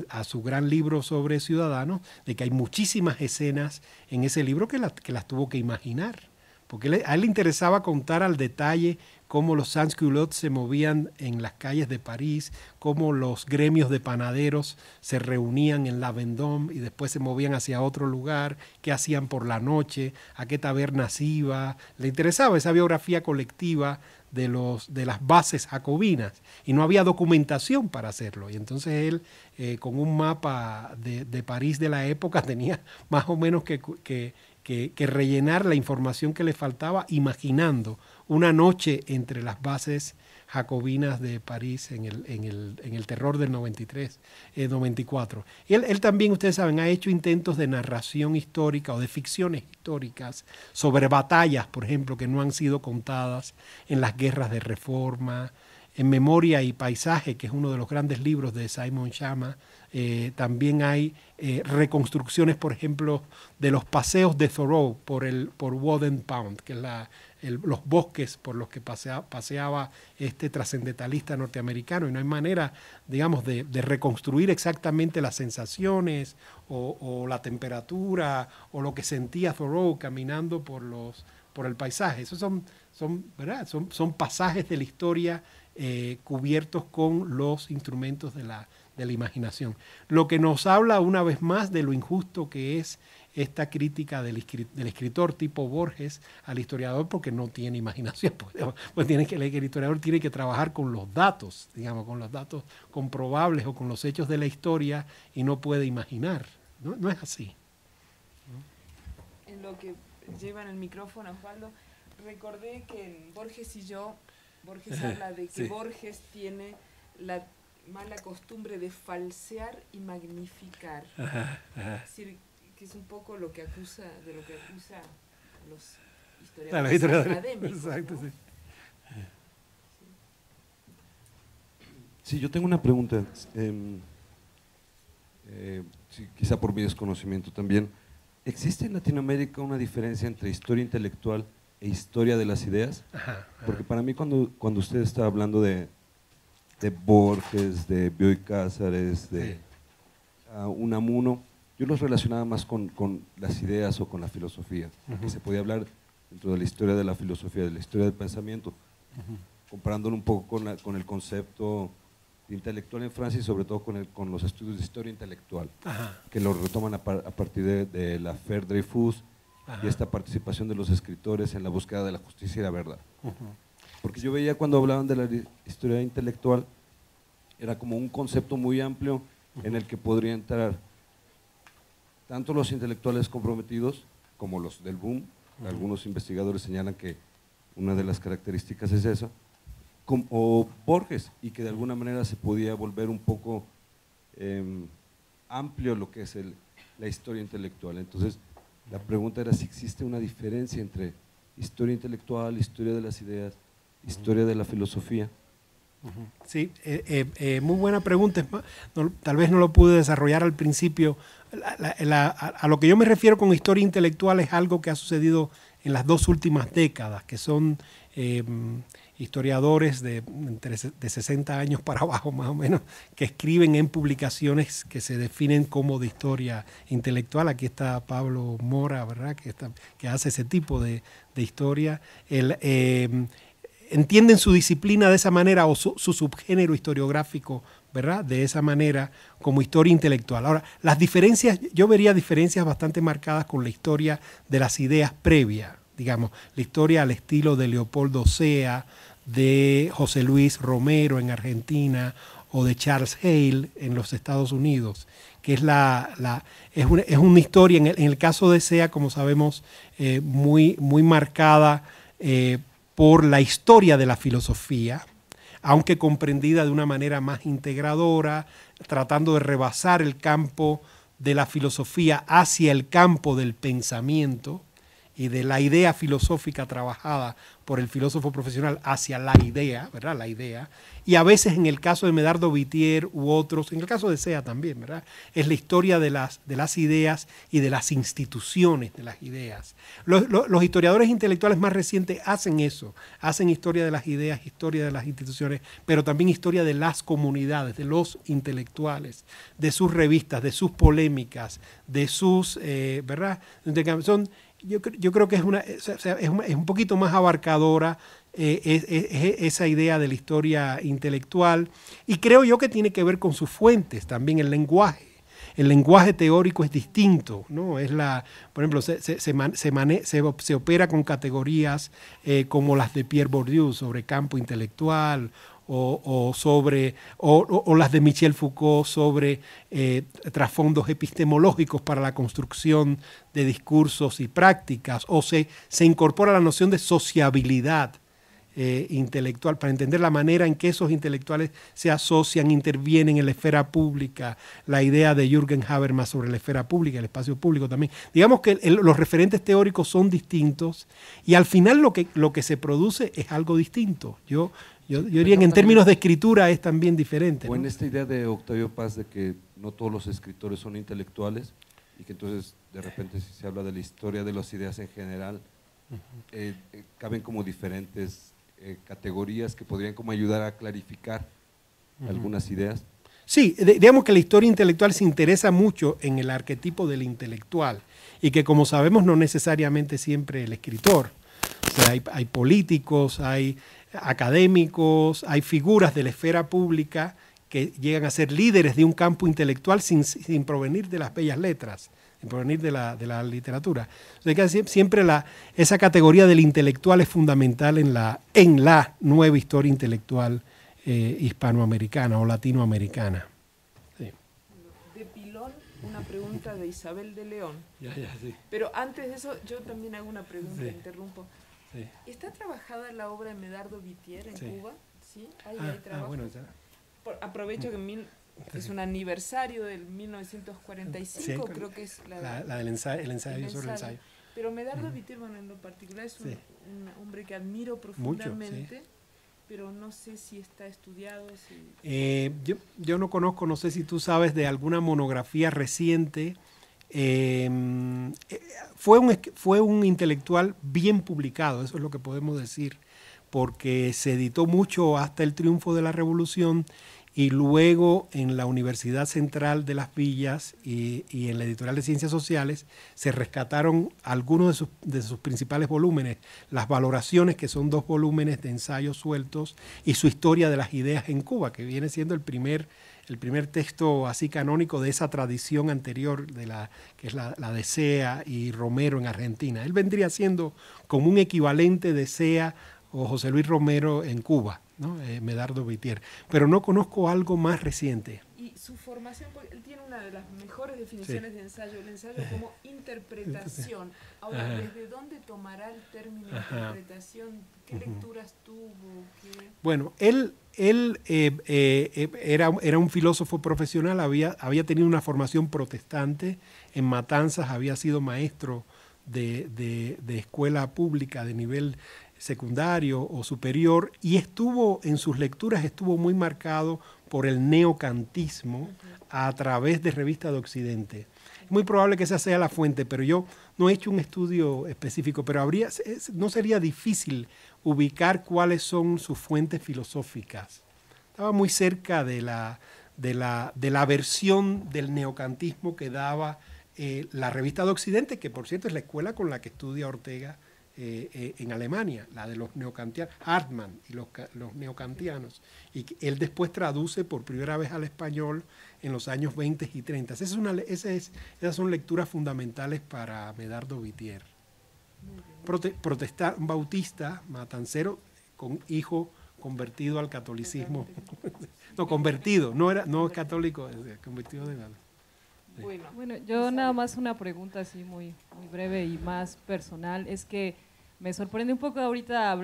a su gran libro sobre Ciudadanos, de que hay muchísimas escenas en ese libro que las tuvo que imaginar. Porque a él le interesaba contar al detalle cómo los sans-culottes se movían en las calles de París, cómo los gremios de panaderos se reunían en la Vendôme y después se movían hacia otro lugar, qué hacían por la noche, a qué tabernas iba. Le interesaba esa biografía colectiva de las bases jacobinas y no había documentación para hacerlo. Y entonces él, con un mapa de París de la época, tenía más o menos que rellenar la información que le faltaba imaginando una noche entre las bases jacobinas de París en el terror del 94. Y él también, ustedes saben, ha hecho intentos de narración histórica o de ficciones históricas sobre batallas, por ejemplo, que no han sido contadas en las guerras de Reforma, en Memoria y Paisaje, que es uno de los grandes libros de Simon Schama, También hay reconstrucciones, por ejemplo, de los paseos de Thoreau por Wooden Pond, que es los bosques por los que paseaba este trascendentalista norteamericano, y no hay manera, digamos, de reconstruir exactamente las sensaciones o la temperatura o lo que sentía Thoreau caminando por el paisaje. Esos ¿verdad? Son pasajes de la historia cubiertos con los instrumentos de la imaginación. Lo que nos habla una vez más de lo injusto que es esta crítica del escritor tipo Borges al historiador, porque no tiene imaginación. Pues tiene que leer que el historiador tiene que trabajar con los datos, digamos, con los datos comprobables o con los hechos de la historia, y no puede imaginar. No es así. En lo que llevan el micrófono, Osvaldo, recordé que en Borges y yo, Borges habla de que Borges tiene la mala costumbre de falsear y magnificar. Es decir, que es un poco lo que acusa, de lo que acusa a los historiadores académicos. Exacto, ¿no? Sí. Sí, yo tengo una pregunta, sí, quizá por mi desconocimiento también. ¿Existe en Latinoamérica una diferencia entre historia intelectual e historia de las ideas? Porque para mí cuando usted está hablando de Borges, de Bioy Cáceres, de Unamuno, yo los relacionaba más con las ideas o con la filosofía, que se podía hablar dentro de la historia de la filosofía, de la historia del pensamiento, comparándolo un poco con el concepto intelectual en Francia y sobre todo con los estudios de historia intelectual, que lo retoman a partir de la Affaire Dreyfus y esta participación de los escritores en la búsqueda de la justicia y la verdad. Porque yo veía cuando hablaban de la historia intelectual, era como un concepto muy amplio en el que podría entrar tanto los intelectuales comprometidos como los del boom. Algunos investigadores señalan que una de las características es esa, o Borges, y que de alguna manera se podía volver un poco amplio lo que es la historia intelectual. Entonces, la pregunta era si existe una diferencia entre historia intelectual, historia de las ideas, historia de la filosofía. Sí, muy buena pregunta. Tal vez no lo pude desarrollar al principio. A lo que yo me refiero con historia intelectual es algo que ha sucedido en las 2 últimas décadas, que son historiadores de 60 años para abajo más o menos, que escriben en publicaciones que se definen como de historia intelectual. Aquí está Pablo Mora, ¿verdad?, que hace ese tipo de historia. Entienden su disciplina de esa manera, o su subgénero historiográfico, ¿verdad?, de esa manera, como historia intelectual. Ahora, las diferencias, yo vería diferencias bastante marcadas con la historia de las ideas previas, digamos, la historia al estilo de Leopoldo Sea, de José Luis Romero en Argentina, o de Charles Hale en los Estados Unidos, que es es una historia, en el caso de Sea, como sabemos, muy marcada por la historia de la filosofía, aunque comprendida de una manera más integradora, tratando de rebasar el campo de la filosofía hacia el campo del pensamiento y de la idea filosófica trabajada por el filósofo profesional hacia la idea, ¿verdad?, la idea. Y a veces, en el caso de Medardo Vitier u otros, en el caso de Sea también, ¿verdad?, es la historia de las ideas y de las instituciones de las ideas. Los historiadores intelectuales más recientes hacen eso, hacen historia de las ideas, historia de las instituciones, pero también historia de las comunidades, de los intelectuales, de sus revistas, de sus polémicas, de sus, ¿verdad? Yo creo que es un poquito más abarcadora esa idea de la historia intelectual, y creo yo que tiene que ver con sus fuentes, también el lenguaje. El lenguaje teórico es distinto, ¿no? Por ejemplo, se opera con categorías como las de Pierre Bourdieu sobre campo intelectual, o las de Michel Foucault sobre trasfondos epistemológicos para la construcción de discursos y prácticas, o se incorpora la noción de sociabilidad intelectual para entender la manera en que esos intelectuales se asocian, intervienen en la esfera pública, la idea de Jürgen Habermas sobre la esfera pública, el espacio público también. Digamos que los referentes teóricos son distintos, y al final lo que se produce es algo distinto. Yo Yo diría que en términos de escritura es también diferente. O en ¿no? esta idea de Octavio Paz de que no todos los escritores son intelectuales y que entonces de repente si se habla de la historia de las ideas en general, caben como diferentes categorías que podrían como ayudar a clarificar algunas ideas. Sí, digamos que la historia intelectual se interesa mucho en el arquetipo del intelectual y que como sabemos no necesariamente siempre el escritor. O sea, hay políticos, hay académicos, hay figuras de la esfera pública que llegan a ser líderes de un campo intelectual sin provenir de las bellas letras, sin provenir de la literatura. O sea, que siempre esa categoría del intelectual es fundamental en la nueva historia intelectual hispanoamericana o latinoamericana. Sí. De pilón, una pregunta de Isabel de León. Sí. Pero antes de eso, yo también hago una pregunta, Sí. interrumpo. Sí. ¿Está trabajada la obra de Medardo Vitier en Sí. Cuba? ¿Sí? ¿Hay trabajo? Bueno, ya. Aprovecho que es un aniversario del 1945, Sí, creo que es el ensayo sobre el ensayo. Pero Medardo Vitier, bueno, en lo particular es un hombre que admiro profundamente. Mucho, sí. Pero no sé si está estudiado. Yo no conozco, no sé si tú sabes de alguna monografía reciente. Fue un intelectual bien publicado, eso es lo que podemos decir, porque se editó mucho hasta el triunfo de la Revolución y luego en la Universidad Central de Las Villas y en la Editorial de Ciencias Sociales se rescataron algunos de sus principales volúmenes, las valoraciones, que son 2 volúmenes de ensayos sueltos, y su historia de las ideas en Cuba, que viene siendo el primer texto así canónico de esa tradición anterior, que es la de Sea y Romero en Argentina. Él vendría siendo como un equivalente de Sea o José Luis Romero en Cuba, ¿no? Medardo Vitier. Pero no conozco algo más reciente. Y su formación, porque él tiene una de las mejores definiciones de ensayo, el ensayo como interpretación. Ahora, ¿desde dónde tomará el término interpretación? ¿Qué lecturas tuvo? Bueno, él era un filósofo profesional, había tenido una formación protestante en Matanzas, había sido maestro de escuela pública de nivel secundario o superior, y en sus lecturas estuvo muy marcado por el neocantismo a través de Revista de Occidente. Es muy probable que esa sea la fuente, pero yo no he hecho un estudio específico, pero no sería difícil ubicar cuáles son sus fuentes filosóficas. Estaba muy cerca de la versión del neocantismo que daba la Revista de Occidente, que por cierto es la escuela con la que estudia Ortega en Alemania, la de los neocantianos, Hartmann y los neocantianos, y que él después traduce por primera vez al español en los años 20 y 30. Esas son lecturas fundamentales para Medardo Vitier. Bautista, matancero, con hijo convertido al catolicismo. No, convertido, no católico, convertido de verdad. Bueno, yo nada más una pregunta así muy breve y más personal, es que me sorprende un poco ahorita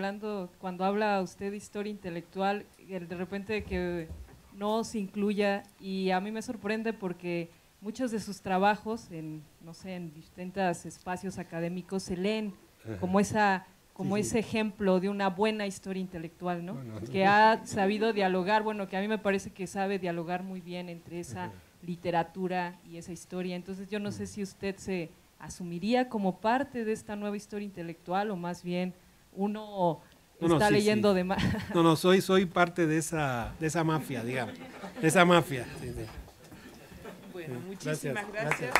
cuando habla usted de historia intelectual, de repente que no se incluya, y a mí me sorprende porque muchos de sus trabajos en distintos espacios académicos se leen como ese ejemplo de una buena historia intelectual, ¿no? Que ha sabido dialogar, que a mí me parece que sabe dialogar muy bien entre esa literatura y esa historia. Entonces yo no sé si usted se asumiría como parte de esta nueva historia intelectual o más bien uno está leyendo de más. No, soy parte de esa mafia, digamos, de esa mafia. Sí. Bueno, muchísimas gracias.